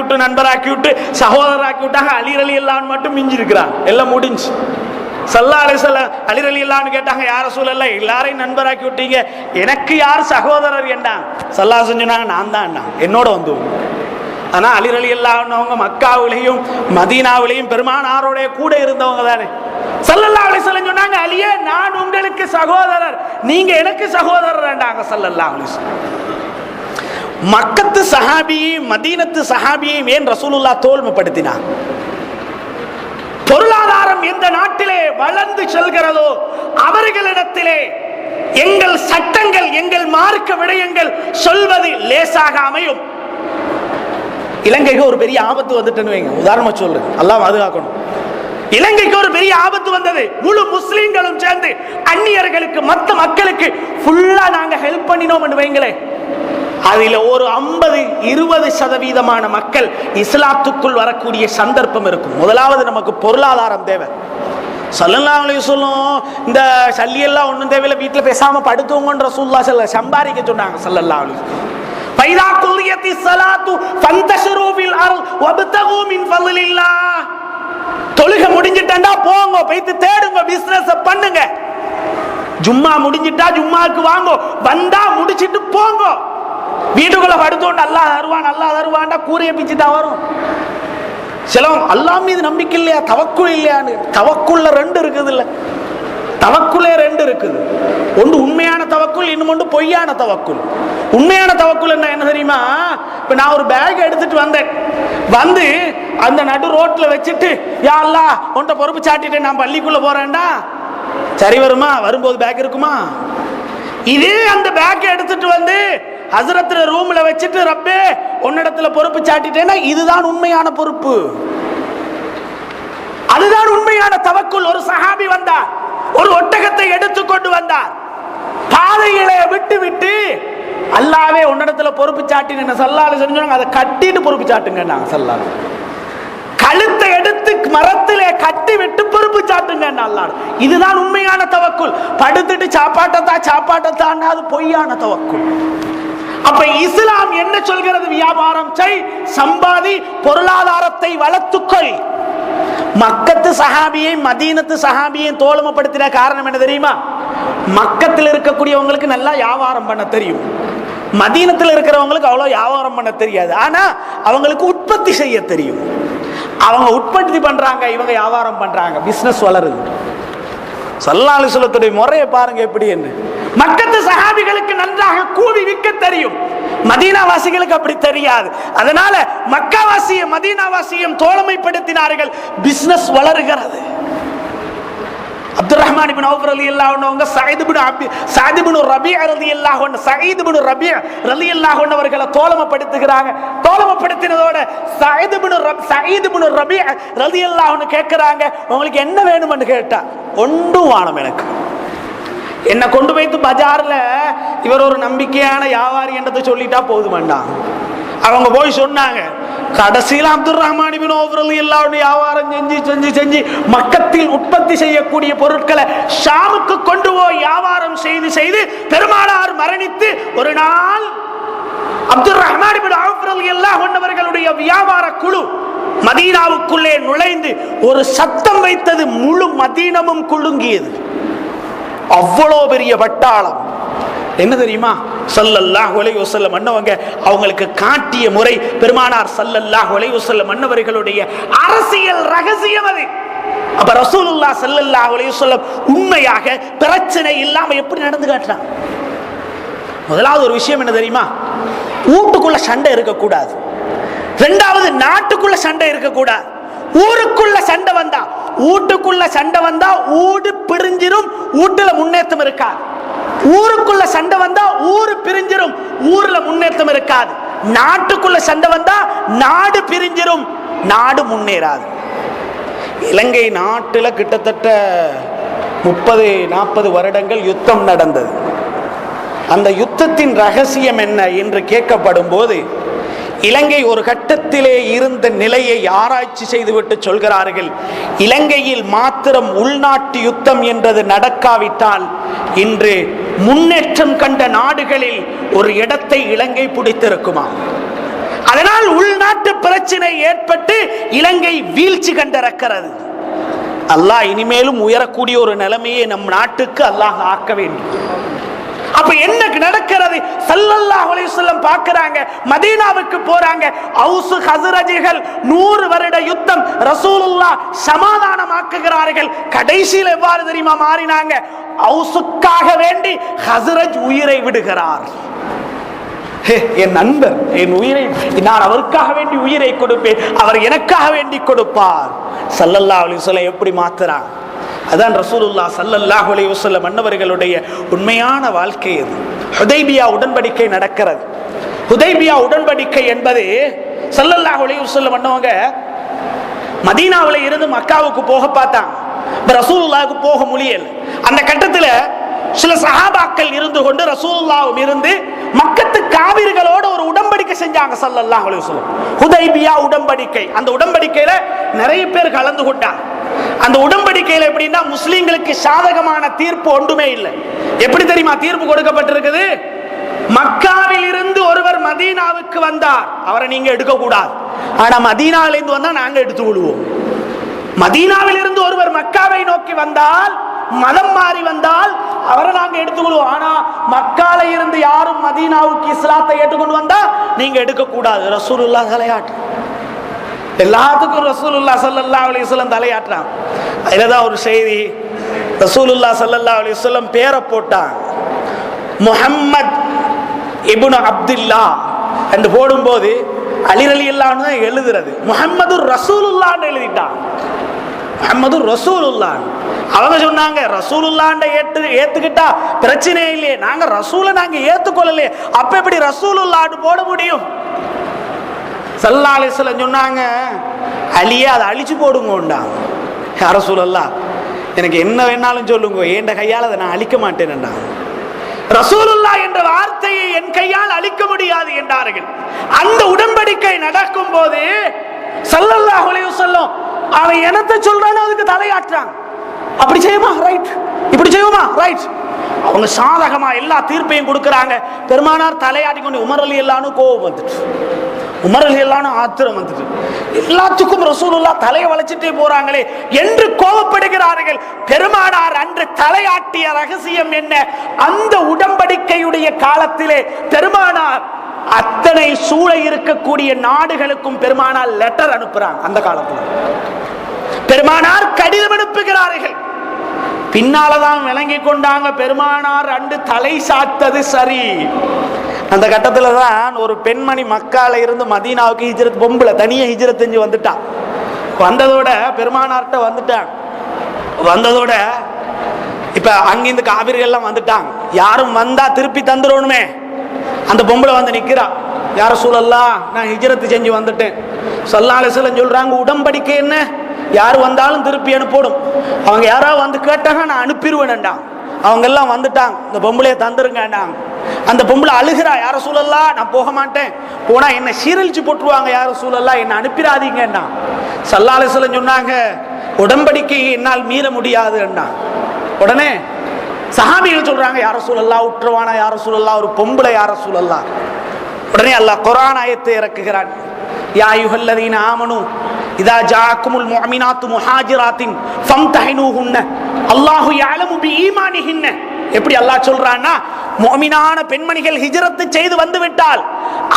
Speaker 2: விட்டு சகோதரராக்கி விட்டாங்க. அலி ரலியல்லாஹு அன்ஹு மட்டும் மிஞ்சி இருக்கிறார். எல்லாம் முடிஞ்சு. ஸல்லல்லாஹு அலைஹி வஸல்லம் அலி ரலியல்லாஹு அன்ஹு கேட்டாங்க, யா ரசூலல்லாஹ் எல்லாரையும் நண்பராக்கி விட்டீங்க, எனக்கு யார் சகோதரர் என்றாங்க. ஸல்லல்லாஹு அலைஹி வஸல்லம் சொன்னாங்க, நான் தான், என்னோட வந்து. ஆனா அலி ரலியல்லாஹு அன்ஹு அவங்க மக்காவிலையும் மதீனாவிலையும் பெருமானாரோட கூட இருந்தவங்க தானே. ஸல்லல்லாஹு அலைஹி வஸல்லம் சொன்னாங்க, அலியே நான் உங்களுக்கு சகோதரர், நீங்க எனக்கு சகோதரர் என்றாங்க ஸல்லல்லாஹு அலைஹி வஸல்லம். மக்கத்து சஹாபியையும் மதீனத்து சஹாபியையும் ஏன் ரசூலுல்லாஹ் தோல்மைப்படுத்தினார்? பொருளாதாரம் எந்த நாட்டிலே வளர்ந்து செல்கிறதோ அவர்களிடத்திலே எங்கள் சட்டங்கள், எங்கள் மார்க்க விடயங்கள் சொல்வது லேசாக அமையும். இலங்கைக்கு ஒரு பெரிய ஆபத்து வந்துட்டுன்னு வைங்க, உதாரணமா சொல்லு, அல்லாஹ் பாதுகாக்கணும். இலங்கைக்கு ஒரு பெரிய ஆபத்து வந்தது. முழு முஸ்லிம்களும் சேர்ந்து அந்நியர்களுக்கு, மற்ற மக்களுக்கு ஃபுல்லா நாங்க ஹெல்ப் பண்ணினோம் என்று வைங்களேன். அதில் ஒரு 50-20% மக்கள் இஸ்லாத்துக்குள் வரக்கூடிய சந்தர்ப்பம் இருக்கும். முதலாவது நமக்கு பொருளாதாரம் தேவை. ஸல்லல்லாஹு அலைஹி வஸல்லம் இந்த சல்லியெல்லாம் ஒன்றும் தேவையில்லை, வீட்டில் பேசாம படுத்துவங்கன்ற ரசூலுல்லாஹ் சம்பாதிக்க சொன்னாங்க ஸல்லல்லாஹு அலைஹி வஸல்லம். ஃபைதா குல்லியத்திஸ் ஸலாத்து ஃபந்தஷிரு ஃபில் அர்த் வப்தகு மின் ஃபضலில்லாஹ். தொழுகை முடிஞ்சிட்டா போங்க, போய்த்து தேடுங்க, பிசினஸ் பண்ணுங்க. ஜும்மா முடிஞ்சிட்டா ஜும்மாக்கு வாங்க, வந்தா முடிச்சிட்டு போங்க. வீட்டுக்குள்ள படுத்தோண்டு அல்லாஹ் தருவான்டா கூரையை பிச்சுட்டா வரும். சிலவங்க அல்லாஹ் மீது நம்பிக்கை இல்லையா, தவக்குல் இல்லையான்னு. தவக்குள்ள 2 இருக்குது. இல்ல தவக்குலே 2 இருக்குது. ஒன்று உண்மையான தவக்குல், இன்னொன்று பொய்யான தவக்குல். உண்மையான தவக்குல் என்ன தெரியுமா? இப்ப நான் ஒரு பேக் எடுத்துட்டு வந்தேன், வந்து அந்த நடு ரோட்ல வச்சுட்டு யா அல்லாஹ் உன்ட பொறுப்பு சாட்டிட்டு நான் பள்ளிக்குள்ள போறேன்டா, சரி வருமா? வரும்போது பேக் இருக்குமா? இதே அந்த பேக் எடுத்துட்டு வந்து ஹஸ்ரத்துல ரூம்ல வச்சுட்டு ரப்பே உன்னிடத்துல பொறுப்பு சாட்டிட்டேன்னா இதுதான் உண்மையான பொறுப்பு. அதுதான் உண்மையான தவக்குல். ஒரு சஹாபி வந்தார், ஒரு ஒட்டகத்தை எடுத்துக்கொண்டு வந்தார். பாதைகளை விட்டு விட்டு அல்லாவே உன்னிடத்துல பொறுப்பு சாட்டின சல்லால செஞ்சாங்க, அதை கட்டிட்டு பொறுப்பு சாட்டுங்க. நாங்க சல்லால கழுத்தை எடுத்து மரத்திலே கட்டி விட்டு பொறுப்பு சாட்டுங்க. இதுதான் உண்மையான தவக்குல். படுத்துட்டு சாப்பாட்டத்தான் அது பொய்யான தவக்குல். அப்ப இஸ்லாம் என்ன சொல்கிறது? வியாபாரம் செய், சம்பாதி, பொருளாதாரத்தை வளர்த்துக்கொள். மக்கத்து சஹாபியை மதீனத்து சஹாபியை தோழமைப்படுத்தின காரணம் என்ன தெரியுமா? மக்கத்தில் இருக்கக்கூடியவங்களுக்கு நல்லா வியாபாரம் பண்ண தெரியும், மதீனத்தில் இருக்கிறவங்களுக்கு அவ்வளவு வியாபாரம் பண்ண தெரியாது. ஆனா அவங்களுக்கு உற்பத்தி செய்ய தெரியும். அவங்க உற்பத்தி பண்றாங்க, இவங்க வியாபாரம் பண்றாங்க, பிசினஸ் வளருது. ஸல்லல்லாஹு அலைஹி வஸல்லம் முறையை பாருங்க எப்படி என்று. மக்கத்து சஹாபிகளுக்கு நன்றாக கூவி விற்க தெரியும், மதீனாவாசிகளுக்கு அப்படி தெரியாது. அதனால மக்காவாசியும் மதீனாவாசியும் தோழமைப்படுத்தினார்கள், பிசினஸ் வளருகிறது. அப்துல் ரஹ்மான் இப்னு அவுஃப் ரலியல்லாஹு அன்ஹு சயீத் இப்னு ரபீஅ ரலியல்லாஹு அன்ஹு சயீத் இப்னு ரபீஅ ரலியல்லாஹு அன்ஹு அவர்களை தோழமைப்படுத்துகிறாங்க. தோழமைப்படுத்தினதோட சயீத் இப்னு ரபீஅ ரலியல்லாஹு அன்ஹு கேட்கிறாங்க, உங்களுக்கு என்ன வேணும்னு கேட்டா, ஒன்றும் வேணும் எனக்கு. என்ன கொண்டு போய்த்து பஜார்ல இவர் ஒரு நம்பிக்கையான வியாபாரி என்றதை சொல்லிட்டா போதுமாண்டாங்க. அவங்க போய் சொன்னாங்க. கடைசியில் அப்துல் ரஹ்மான் இப்னு அவுஃப் ரலியல்லாஹு அன்ஹு வியாபாரம் செஞ்சு மக்கத்தில் உற்பத்தி செய்யக்கூடிய பொருட்களை ஷாமுக்கு கொண்டு போய் வியாபாரம் செய்து பெருமானார் மரணித்து ஒரு நாள் அப்துல் ரஹ்மான் இப்னு அவுஃப் ரலியல்லாஹு அன்ஹு அவர்களுடைய வியாபார குழு மதீனாவுக்குள்ளே நுழைந்து ஒரு சத்தம் வைத்தது, முழு மதீனமும் குலுங்கியது. அவ்வளோ பெரிய வட்டாளம். என்ன தெரியுமா? ஸல்லல்லாஹு அலைஹி வஸல்லம் அன்னவங்க அவங்களுக்கு காட்டிய முறை, பெருமானார் ஸல்லல்லாஹு அலைஹி வஸல்லம் அன்னவர்களுடைய அரசியல் ரகசியம் அது. அப்ப ரசூலுல்லாஹ் ஸல்லல்லாஹு அலைஹி வஸல்லம் உண்மையாக பிரச்சனை இல்லாம எப்படி நடந்து காட்டுறாங்க? முதலாவது ஒரு விஷயம் என்ன தெரியுமா? வீட்டுக்குள்ள சண்டை இருக்கக்கூடாது. இரண்டாவது, நாட்டுக்குள்ள சண்டை இருக்கக்கூடாது. ஊருக்குள்ள சண்டை வந்தா, வீட்டுக்குள்ள சண்டை வந்தா ஊடு பிரிஞ்சிரும், வீட்டுல முன்னேற்றம் இருக்காது. ஊருக்குள்ள சண்டை வந்தா ஊரு பிரிஞ்சிரும், ஊர்ல முன்னேற்றம் இருக்காது. நாட்டுக்குள்ள சண்டை வந்தா நாடு பிரிஞ்சிரும், நாடு முன்னேறாது. இலங்கை நாட்டுல கிட்டத்தட்ட 30-40 வருடங்கள் யுத்தம் நடந்தது. அந்த யுத்தத்தின் ரகசியம் என்ன என்று கேட்கப்படும் போது, இலங்கை ஒரு கட்டத்திலே இருந்த நிலையை ஆராய்ச்சி செய்துவிட்டு சொல்கிறார்கள், இலங்கையில் மாத்திரம் உள்நாட்டு யுத்தம் என்றது நடக்காவிட்டால் இன்று முன்னேற்றம் கண்ட நாடுகளில் ஒரு இடத்தை இலங்கை பிடித்திருக்குமா? அதனால் உள்நாட்டு பிரச்சனை ஏற்பட்டு இலங்கை வீழ்ச்சி கண்டிருக்கிறது. அல்லாஹ் இனிமேலும் உயரக்கூடிய ஒரு நிலைமையை நம் நாட்டுக்கு அல்லாஹ் ஆக்க வேண்டும். அப்ப என்ன நடக்கிறது? ஸல்லல்லாஹு அலைஹி வஸல்லம் பார்க்கறாங்க, மதீனாவுக்கு போறாங்க. அவுஸ் ஹஸ்ரஜிகள் 100 வருட யுத்தம், ரசூலுல்லாஹ் சமாதானமாக்குகிறார்கள். கடைசியில் எவ்வாறு தெரியுமா மாறினாங்க? அவுஸுக்காக வேண்டி ஹஸ்ரஜ் உயிரை விடுகிறார். என் நண்பர், என் உயிரை நான் அவருக்காக வேண்டி உயிரை கொடுப்பேன், அவர் எனக்காக வேண்டி கொடுப்பார். ஸல்லல்லாஹு அலைஹி வஸல்லம் எப்படி மாத்துறாங்க? அதான் ரசூலுல்லாஹ் ஸல்லல்லாஹு அலைஹி வஸல்லம் அன்னவர்களுடைய உண்மையான வாழ்க்கை. இது ஹுதைபியா உடன்படிக்கை நடக்கிறது. ஹுதைபியா உடன்படிக்கை என்பது ஸல்லல்லாஹு அலைஹி வஸல்லம் அன்னவங்க மதீனாவில இருந்து மக்காவுக்கு போக பார்த்தாங்க. ரசூலுல்லாஹ்வுக்கு போக முடியல. அந்த கட்டத்தில் சில சஹாபாக்கள் இருந்து கொண்டு ரசூலுல்லாஹ்வும் இருந்து மக்கத்து காவிர்களோட ஒரு உடன்படிக்கை செஞ்சாங்க ஸல்லல்லாஹு அலைஹி வஸல்லம். ஹுதைபியா உடன்படிக்கை. அந்த உடன்படிக்கையில நிறைய பேர் கலந்து கொண்டாங்க. அந்த உடன்படிக்கையில எப்படின்னா, முஸ்லிம்களுக்கு சாதகமான தீர்ப்பு ஒன்றுமே இல்லை. எப்படி தெரியுமா தீர்ப்பு கொடுக்கப்பட்டிருக்குது? மக்காவில் இருந்து ஒருவர் மதீனாவுக்கு வந்தார், அவரை நீங்க எடுக்க கூடாது. ஆனா மதீனாவில இருந்து வந்தா நாங்க எடுத்துக் கொள்வோம். மதீனாவில் இருந்து ஒருவர் மக்காவை நோக்கி வந்தால், மதம் மாறி வந்தால் அவரை நாங்க எடுத்துக்கொள்வோம். ஆனா மக்கால இருந்து யாரும் மதீனாவுக்கு இஸ்லாத்தை ஏற்றுக்கொண்டு வந்தா நீங்க எடுக்க கூடாது. ரசூலுல்லாஹ் தலையாட்டு. எல்லாத்துக்கும் ரசூலுல்லாஹ் ஸல்லல்லாஹு அலைஹி வஸல்லம் தலையாட்டுறான். அதுலதான் ஒரு செய்தி, ரசூலுல்லாஹ் ஸல்லல்லாஹு அலைஹி வஸல்லம் பேரை போட்டான் முஹம்மத் இப்னு அப்துல்லா என்று போடும்போது அலி ரலியல்லாஹு அன்ஹு தான் எழுதுறது, முஹம்மது ரசூலுல்லாஹ்னு எழுதிட்டான். முஹம்மது ரசூலுல்லாஹ். அவங்க சொன்னாங்க, ரசூலுல்லாஹ்னு ஏத்துக்கிட்டா பிரச்சனை இல்லையே, நாங்க ரசூலை நாங்க ஏத்துக்கொள்ளலையே, அப்ப எப்படி ரசூலுல்லாஹ்னு போட முடியும்? ஸல்லல்லாஹு அலைஹி வஸல்லம் சொன்னாங்க, அலியே அதை அழிச்சு போடுங்கோண்டா. யார ரசூலல்லாஹ் எனக்கு என்ன வேணாலும் சொல்லுங்க, என் கையால் அதை நான் அழிக்க மாட்டேன். ரசூலுல்லாஹ் என்ற வார்த்தையை என் கையால் அழிக்க முடியாது என்றார்கள். அந்த உடன்படிக்கை நடக்கும் போது ஸல்லல்லாஹு அலைஹி வஸல்லம் அவன் என்னத்தை சொல்றானோ அதுக்கு தலையாட்டுறாங்க. அப்படி செய்யுமா, ரைட், இப்படி செய்யுமா, ரைட். அவங்க சாதகமா எல்லா தீர்ப்பையும் கொடுக்கறாங்க. பெருமானார் தலையாட்டி கொண்டு உமர் ரலியல்லாஹு அன்ஹு கோபம் வந்துட்டு, உமர் ரலியல்லாஹு அன்ஹு ஆத்திரம் வந்துட்டு, எல்லாத்துக்கும் ரசூலுல்லாஹ் தலையை வளைச்சிட்டே போறாங்களே என்று கோபப்படுகிறார்கள். பெருமானார் அன்று தலையாட்டிய ரகசியம் என்ன? அந்த உடன்படிக்கையுடைய காலத்திலே பெருமானார் அத்தனை சூழ இருக்கக்கூடிய நாடுகளுக்கும் பெருமானார் லெட்டர் அனுப்புறாங்க. அந்த காலத்துல பெருமானார் கடிதம் அனுப்புகிறார்கள். பின்னாலதான் விளங்கி கொண்டாங்க பெருமானார் அன்று தலை சாத்தது சரி. அந்த கட்டத்துல தான் ஒரு பெண்மணி மக்கால இருந்து மதீனாவுக்கு ஹிஜ்ரத், பொம்பளை தனியா ஹிஜ்ரத் செஞ்சு வந்துட்டான். வந்ததோட பெருமானார்ட்ட வந்துட்டாங்க. வந்ததோட இப்ப அங்கிருந்து காவிர்கள் எல்லாம் வந்துட்டாங்க. யாரும் வந்தா திருப்பி தந்துடணுமே. அந்த பொம்பளை வந்து நிக்கிறா, யார ரசூலல்லாஹ் நான் ஹிஜ்ரத் செஞ்சு வந்துட்டேன். ஸல்லல்லாஹு அலைஹி வஸல்லம் சொல்றாங்க உடன்படிக்கை என்ன, யார் வந்தாலும் திருப்பி அனுப்படும். அவங்க யாராவது வந்து கேட்டாங்க நான் அனுப்பிடுவேன்டா. அவங்க எல்லாம் வந்துட்டாங்க, இந்த பொம்பளையை தந்துருங்கண்டாங்க. அந்த பொம்பளை அழுகிறா, யார ரசூலல்லாஹ் நான் போக மாட்டேன், போனா என்ன சீரழிச்சு போட்டுருவாங்க, யார ரசூலல்லாஹ் என்ன அனுப்பிடாதீங்கண்ணா. ஸல்லல்லாஹு அலைஹி வஸல்லம் சொன்னாங்க உடன்படிக்கையை என்னால் மீற முடியாதுன்னா. உடனே சஹாபிகள் சொல்றாங்க யார ரசூலல்லாஹ் உற்றவானா, யார ரசூலல்லாஹ் ஒரு பொம்பளை, யார ரசூலல்லாஹ். உடனே அல்லாஹ் குர்ஆன் ஆயத்தை இறக்குகிறான். யா அய்யுஹல்லதீன ஆமனூ இதா ஜாஅக்குமுல் முஅமினாத்து முஹாஜிராத்தின் ஃபம்தஹினூஹுன்ன அல்லாஹு யஅலமு பிஈமானிஹின்ன. எப்படி அல்லாஹ் சொல்றான்னா, முஅமினான பெண்மணிகள் ஹிஜ்ரத் செய்து வந்து விட்டால்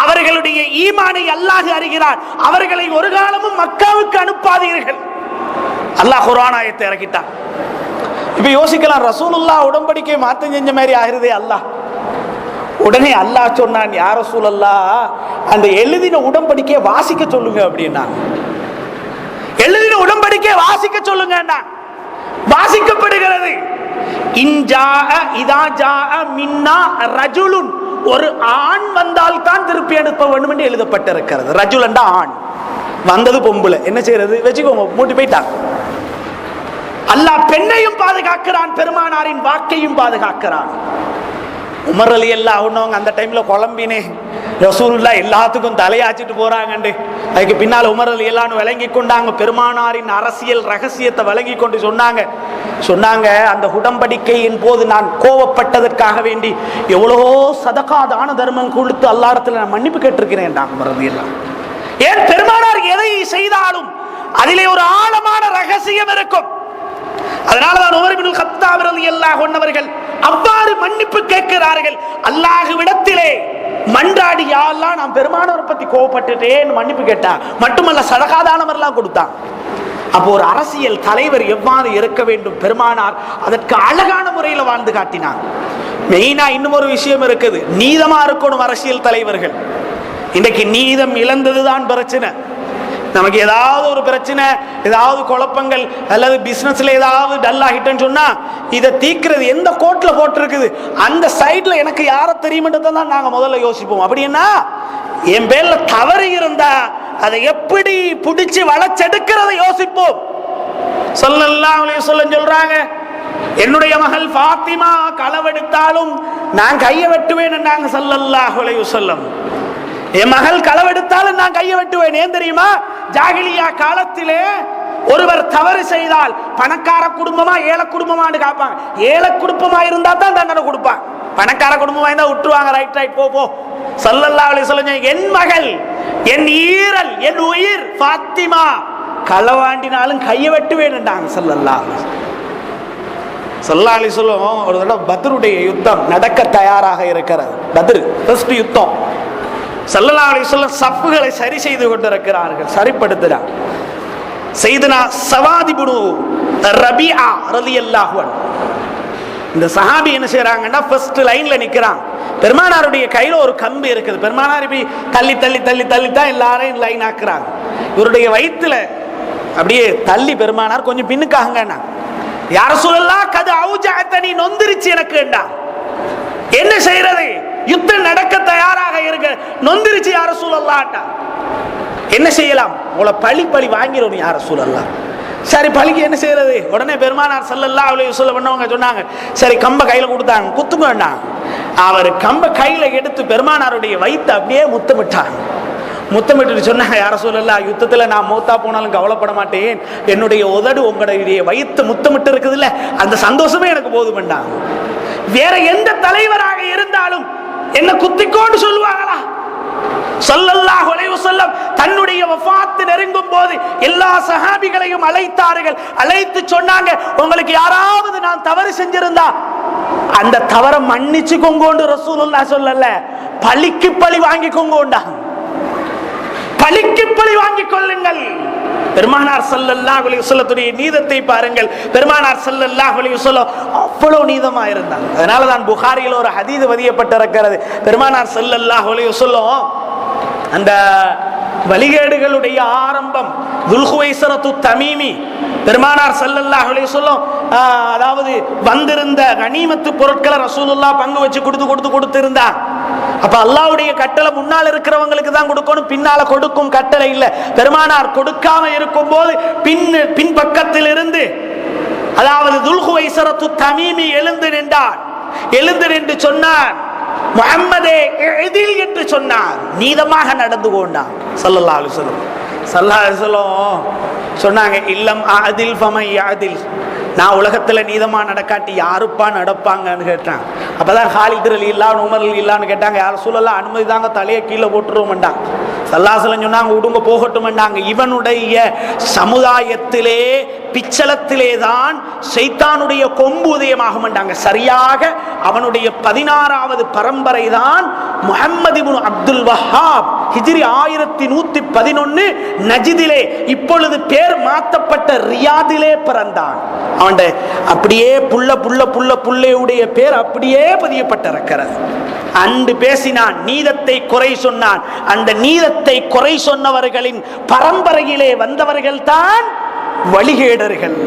Speaker 2: அவர்களுடைய ஈமானை அல்லாஹ் அறிகிறார், அவர்களை ஒரு காலமும் மக்காவுக்கு அனுப்பாதீர்கள். அல்லாஹ் குர்ஆன் ஆயத்தை இறக்கிட்டான். இப்ப யோசிக்கலாம், ரசூலுல்லாஹ் உடன்படிக்கை மாற்றம் செஞ்ச மாதிரி ஆகிறதே அல்லாஹ். உடனே அல்லாஹ் சொன்னான், யா ரசூலல்லாஹ் அந்த எழுதின உடன்படிக்கையை வாசிக்க சொல்லுங்க அப்படின்னா. எழுதின உடன்படிக்கையை வாசிக்க சொல்லுங்க. வாசிக்கப்படுகிறது. ஒரு ஆண் வந்தால் தான் திருப்பி அனுப்ப வேண்டும் என்று எழுதப்பட்டிருக்கிறது. ரஜுல் என்றா ஆண், வந்தது பொம்பளை, என்ன செய்யறது வச்சுக்கோங்க, மூட்டி போயிட்டாங்க. அல்லாஹ் பெண்ணையும் பாதுகாக்கிறான், பெருமானாரின் வாக்கையும் பாதுகாக்கிறான். உமர் ரலியல்லாஹு அன்ஹு அந்த டைம்ல குழம்பினே ரசூலுல்லாஹ் எல்லாத்துக்கும் தலையாச்சிட்டு போறாங்கண்டு. அதுக்கு பின்னால் உமர் ரலியல்லாஹு அன்ஹு விளங்கி கொண்டாங்க, பெருமானாரின் அரசியல் ரகசியத்தை விளங்கி கொண்டு சொன்னாங்க அந்த உடன்படிக்கையின் போது நான் கோவப்பட்டதற்காக வேண்டி எவ்வளவோ சதகா தான தர்மம் கொடுத்து அல்லாஹ்விடத்தில் நான் மன்னிப்பு கேட்டிருக்கிறேன். உமர் ரலியல்லாஹு ஏன் பெருமானார் எதை செய்தாலும் அதிலே ஒரு ஆழமான ரகசியம் இருக்கும். அதனாலதான் உமர் இப்னுல் கத்தாப் ரலியல்லாஹு அன்ஹு அவர்கள் அவ்வாறு மன்னிப்பு கேட்கிறார்கள். அல்லாஹ்விடத்திலே மன்றாடி, யா அல்லாஹ் நான் பெருமானாரை பத்தி கோவப்பட்டுட்டேன் மன்னிப்பு கேட்டா. மட்டுமல்ல சதகாதானம் எல்லாம் கொடுத்தான். அப்போ ஒரு அரசியல் தலைவர் எவ்வாறு இருக்க வேண்டும், பெருமானார் அதற்கு அழகான முறையில வாழ்ந்து காட்டினார். மெயினா இன்னும் ஒரு விஷயம் இருக்குது, நீதமா இருக்கணும் அரசியல் தலைவர்கள். இன்றைக்கு நீதம் இழந்ததுதான் பிரச்சனை. நமக்கு ஏதாவது ஒரு பிரச்சனை, ஏதாவது குழப்பங்கள் அல்லது பிசினஸ்ல ஏதாவது டல் ஆகிட்டேன்னு சொன்னா இதை தீக்கிறது எந்த கோர்ட்ல போட்டிருக்குது அந்த சைட்ல எனக்கு யார தெரியுமென்றதை தான் நாங்க முதல்ல யோசிப்போம். அப்படின்னா என் பேர்ல தவறு இருந்தா அதை எப்படி பிடிச்சு வளைச்செடுக்கிறத யோசிப்போம். ஸல்லல்லாஹு அலைஹி வஸல்லம் சொல்றாங்க, என்னுடைய மகள் ஃபாத்திமா களவெடுத்தாலும் நான் கையை வெட்டுவேன் என்றாங்க ஸல்லல்லாஹு அலைஹி வஸல்லம். என் மகள் களவெடுத்தாலும் நான் கையை வெட்டுவேன். ஏன் தெரியுமா? ஜாகிலியா காலத்திலே ஒருவர் தவறு செய்தால் பணக்கார குடும்பமா ஏழை குடும்பமான்னு காப்பாங்க. ஏழை குடும்பமா இருந்தா தான் தண்டனை கொடுப்பாங்க, பணக்கார குடும்பமா இருந்தா விட்டுருவாங்க. ரைட் போ. ஸல்லல்லாஹு அலைஹி வஸல்லம் என் மகள், என் ஈரல், என் உயிர் ஃபாத்திமா களவாண்டினாலும் கையை வெட்டுவேன் என்றாங்க ஸல்லல்லாஹு அலைஹி வஸல்லம். ஒரு தடவை பத்ருடைய யுத்தம் நடக்க தயாராக இருக்கிறது. பத்ர் ஃபர்ஸ்ட் யுத்தம். ஸல்லல்லாஹு அலைஹி வஸல்லம் சஃப்களை சரி செய்து கொண்டிருக்கிறார்கள், சரிப்படுத்துறார். சையதுனா சவாத் இப்னு ரபிஆ ரலியல்லாஹு அன்ஹு இந்த சஹாபி என்ன செய்றாங்கன்னா ஃபர்ஸ்ட் லைன்ல நிக்கிறான். பெருமானாருடைய கையில ஒரு கம்பு இருக்குது. பெருமானார் இப்படி தள்ளி தள்ளி தள்ளி தள்ளி தான் எல்லாரையும் லைன் ஆக்குறாங்க. இவருடைய வயிற்றுல அப்படியே தள்ளி பெருமானார் கொஞ்சம் பின்னுக்காகங்கண்ணா. யா ரசூலல்லாஹ் கது அவுஜஅதனி நொந்திருச்சு எனக்குண்டா. என்ன செய்யறது? யுத்தம் நடக்க தயாராக இருக்க, நொந்திருச்சு யா ரசூலல்லாஹ். என்ன செய்யலாம்? உங்களை பழி வாங்கிடணும் யா ரசூலல்லாஹ். சரி பலிக்கு என்ன செய்யறது? உடனே பெருமானார் ஸல்லல்லாஹு அலைஹி வஸல்லம் பண்ணவங்க சொன்னாங்க, சரி கம்ப கையில கொடுத்தாங்க, குத்துங்க வேண்டாம். அவர் கம்ப கையில எடுத்து பெருமானாருடைய வயிற்று அப்படியே முத்தமிட்டாங்க. முத்தமிட்டு சொன்னாங்க, யா ரசூலல்லாஹ், யுத்தத்துல நான் மௌத்தா போனாலும் கவலைப்பட மாட்டேன், என்னுடைய உதடு உங்களுடைய வயிற்று முத்தமிட்டு இருக்குதுல்ல, அந்த சந்தோஷமே எனக்கு போதும் வேண்டாம். வேற எந்த தலைவராக இருந்தாலும் என்ன குத்திக்கோன்னு சொல்லுவாங்களா? ஸல்லல்லாஹு அலைஹி வஸல்லம் தன்னுடைய வஃபாத் நெருங்கும் போது எல்லா சஹாபிகளையும் அழைத்தார்கள். அழைத்து சொன்னாங்க, உங்களுக்கு யாராவது நான் தவறு செஞ்சிருந்தா அந்த தவறை மன்னிச்சுக்கோங்கோண்டு ரசூலுல்லாஹ் சொல்லல, பழிக்கு பழி வாங்கிக்கோங்கோண்டா, பழிக்கு பழி வாங்கிக் கொள்ளுங்கள். பெருமானார் ஸல்லல்லாஹு அலைஹி வஸல்லத்துடைய நீதத்தை பாருங்கள். பெருமானார் ஸல்லல்லாஹு அலைஹி வஸல்லம் அவ்வளவு நீதமா இருந்தாங்க. அதனால தான் புகாரியில் ஒரு ஹதீஸ் பதியப்பட்டிருக்கிறது. பெருமானார் ஸல்லல்லாஹு அலைஹி வஸல்லம் அந்த வழிகேடுகளுடைய ஆரம்பம் துல்ஹுவைஸரத்து தமீமி, பெருமானார் ஸல்லல்லாஹு அலைஹி வஸல்லம் அதாவது வந்திருந்த கனிமத்து பொருட்களை ரசூலுல்லாஹ் பங்கு வச்சு கொடுத்து இருந்தார். அப்ப அல்லாஹ்வுடைய கட்டளை முன்னால் இருக்கிறவங்களுக்கு தான் கொடுக்கணும், பின்னால கொடுக்கும் கட்டளை இல்லை. பெருமானார் கொடுக்காம இருக்கும் போது பின் பக்கத்தில் இருந்து அதாவது துல்ஹுவைஸரத்து தமீமி எழுந்து நின்றார். எழுந்து நின்று சொன்னார், முஹம்மதே இதில் என்று சொன்னார், நீதமாக நடந்து கொண்டான். ஸல்லல்லாஹு அலைஹி வஸல்லம் ஸல்லல்லாஹு அலைஹி வஸல்லம் சொன்னாங்க, இல்லம் அதில் ஃபமை அதில், நான் உலகத்துல நீதமா நடக்காட்டி யாருப்பா நடப்பாங்கன்னு கேட்டான். அப்பதான் ஹாலித் ரலியல்லாஹு உமர் ரலியல்லாஹு கேட்டாங்க, யார் ரசூலல்லாஹ் அனுமதி தாங்க, தலையை கீழே போட்டுருவோம்டாங்க. ஸல்லல்லாஹு அலைஹி வஸல்லம் சொன்னாங்க, விடுங்க போகட்டும்டாங்க. இவனுடைய சமுதாயத்திலே பிச்சலத்திலே தான் ஷைத்தானுடைய கொம்பு உதயமாகும்டாங்க. சரியாக அவனுடைய 16வது பரம்பரை தான் முஹம்மது இப்னு அப்துல் வஹாப், ஹிஜ்ரி 1111 நஜிதிலே, இப்பொழுது பேர் மாற்றப்பட்ட ரியாதிலே பிறந்தான். அவன் அப்படியே புள்ளையுடைய பேர் அப்படியே பதியப்பட்டிருக்கிறது. அன்று பேசினான், நீதத்தை குறை சொன்னான். அந்த நீதத்தை குறை சொன்னவர்களின் பரம்பரையிலே வந்தவர்கள் தான் வழிகேடர்கள்.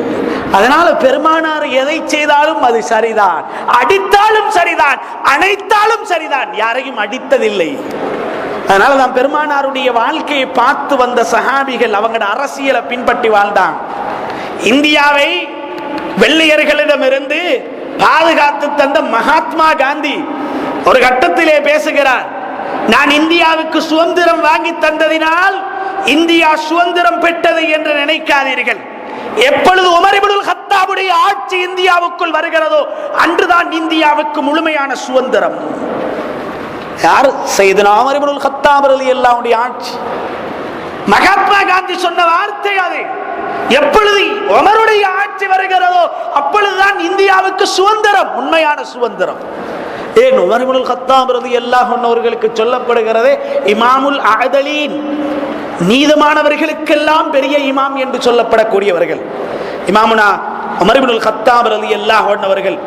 Speaker 2: அதனால பெருமானார் எதை செய்தாலும் அது சரிதான், அடித்தாலும் சரிதான், அணைத்தாலும் சரிதான், யாரையும் அடித்ததில்லை. அதனால தான் பெருமானாருடைய வாழ்க்கையை பார்த்து வந்த சஹாபிகள் அவங்களோட அரசியலை பின்பற்றி வாழ்ந்தாங்க. இந்தியாவை வெள்ளையர்களிடமிருந்து பாதுகாத்து தந்த மகாத்மா காந்தி ஒரு கட்டத்திலே பேசுகிறார், நான் இந்தியாவுக்கு சுதந்திரம் வாங்கி தந்ததினால் இந்தியா சுதந்திரம் பெற்றது என்று நினைக்காதீர்கள். எப்பொழுது உமர் இப்னுல் கத்தாபுடைய ஆட்சி இந்தியாவுக்குள் வருகிறதோ அன்றுதான் இந்தியாவுக்கு முழுமையான சுதந்திரம். யார்? சையதுனா உமர் இப்னுல் கத்தாப் ரலியல்லாஹு அன்ஹு ஆட்சி. மகாத்மா காந்தி சொன்ன வார்த்தை அது. எப்பொழுது உமருடைய ஆட்சி வருகிறதோ அப்பொழுதுதான் இந்தியாவுக்கு சுதந்திரம், உண்மையான சுதந்திரம். ஏன் உமர் இப்னுல் கத்தாப் ரலியல்லாஹு அன்ஹு அவர்களுக்கு சொல்லப்படுகிறதே இமாமுல் அஅதலீன், நீதமானவர்களுக்கெல்லாம் பெரிய இமாம் என்று சொல்லப்படக்கூடியவர்கள். இமாமுனா உமர் இப்னுல் கத்தாப் ரலியல்லாஹு அன்ஹு அவர்கள்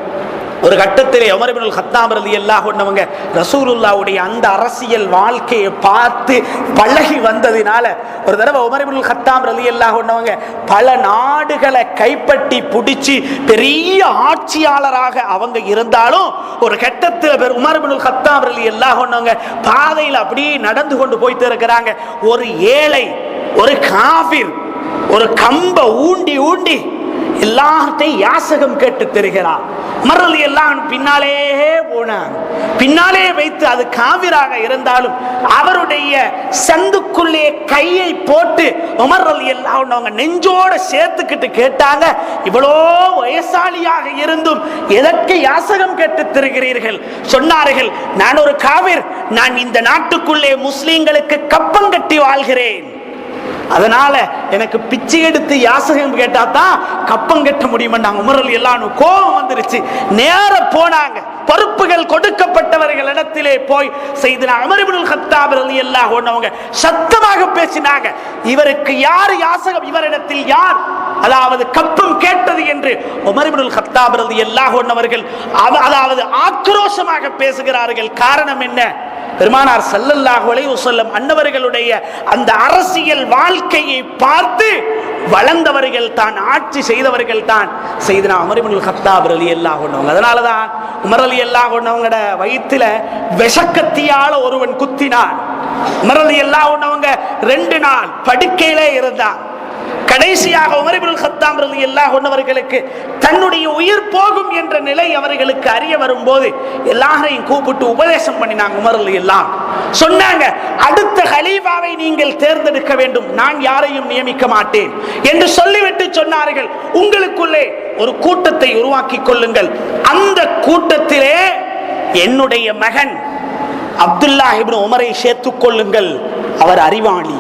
Speaker 2: ஒரு கட்டத்திலே உமர் இப்னுல் கத்தாப் ரலியல்லாஹு அன்ஹு அவங்க ரசூலுல்லாஹ்வுடைய அந்த அரசியல் வாழ்க்கையை பார்த்து பழகி வந்ததினால ஒரு தடவை உமர் இப்னுல் கத்தாப் ரலியல்லாஹு அன்ஹு அவங்க பல நாடுகளை கைப்பற்றி பிடிச்சி பெரிய ஆட்சியாளராக அவங்க இருந்தாலும் ஒரு கட்டத்தில் உமர் இப்னுல் கத்தாப் ரலியல்லாஹு அன்ஹு அவங்க பாதையில் அப்படியே நடந்து கொண்டு போயிட்டு இருக்கிறாங்க. ஒரு ஏழை, ஒரு காஃபிர் ஒரு கம்ப ஊண்டி எல்லாத்தையும் யாசகம் கேட்டு தெரிகிறார். உமர் எல்லாம் பின்னாலே போனாங்க. பின்னாலே வைத்து அது காவிராக இருந்தாலும் அவருடைய சந்துக்குள்ளே கையை போட்டு உமர் எல்லாம் அவங்க நெஞ்சோட சேர்த்துக்கிட்டு கேட்டாங்க, இவ்வளோ வயசாலியாக இருந்தும் எதற்கு யாசகம் கேட்டு திரிகிறீர்கள்? சொன்னார்கள், நான் ஒரு காவிர், நான் இந்த நாட்டுக்குள்ளே முஸ்லிம்களுக்கு கப்பம் கட்டி வாழ்கிறேன், அதனால எனக்கு பிச்சை எடுத்து யாசகம் கேட்டா தான் கப்பம் கட்ட முடியுமாண்டாங்க. உமர் எல்லாம் கோபம் வந்துருச்சு. நேர போனாங்க, பொறுப்புகள் கொடுக்கப்பட்டவர்கள் இடத்திலே போய் சையதுனா உமர் இப்னுல் கத்தாப் ரலியல்லாஹு அன்ஹு அவங்க சத்தமாக பேசினாங்க, இவருக்கு யார் யாசகம், இவரிடத்தில் யார் அதாவது கப்பம் கேட்டது என்று உமர் இப்னுல் கத்தாப் ரலியல்லாஹு அன்ஹு அவர்கள் அதாவது ஆக்ரோஷமாக பேசுகிறார்கள். காரணம் என்ன? பெருமானார் ஸல்லல்லாஹு அலைஹி வஸல்லம் அன்னவர்களுடைய அந்த அரசியல் வாழ்க்கையை பார்த்து வளர்ந்தவர்கள் தான், ஆட்சி செய்தவர்கள் தான் சையதுனா உமர் இப்னுல் கத்தாப் ரலியல்லாஹு அன்ஹு. அதனால தான் உமர் ரலியல்லாஹு அன்ஹுவோட வயித்துல விஷக்கத்தியால ஒருவன் குத்தினான். உமர் ரலியல்லாஹு அன்ஹு 2 நாள் படுக்கையிலே இருந்தார். கடைசியாக உமர் இப்னுல் கத்தாப் ரலியல்லாஹு அன்ஹு அவர்களுக்கு தன்னுடைய உயிர் போகும் என்ற நிலை அவர்களுக்கு அறிய வரும்போது எல்லாரையும் கூப்பிட்டு உபதேசம் பண்ணினாங்க. உமர் ரலியல்லாஹு சொன்னாங்க, அடுத்த கலீஃபாவை நீங்கள் தேர்ந்தெடுக்க வேண்டும், நான் யாரையும் நியமிக்க மாட்டேன் என்று சொல்லிவிட்டு சொன்னார்கள், உங்களுக்குள்ளே ஒரு கூட்டத்தை உருவாக்கி கொள்ளுங்கள், அந்த கூட்டத்திலே என்னுடைய மகன் அப்துல்லாஹ் இப்னு உமரை சேர்த்துக் கொள்ளுங்கள், அவர் அறிவாளி.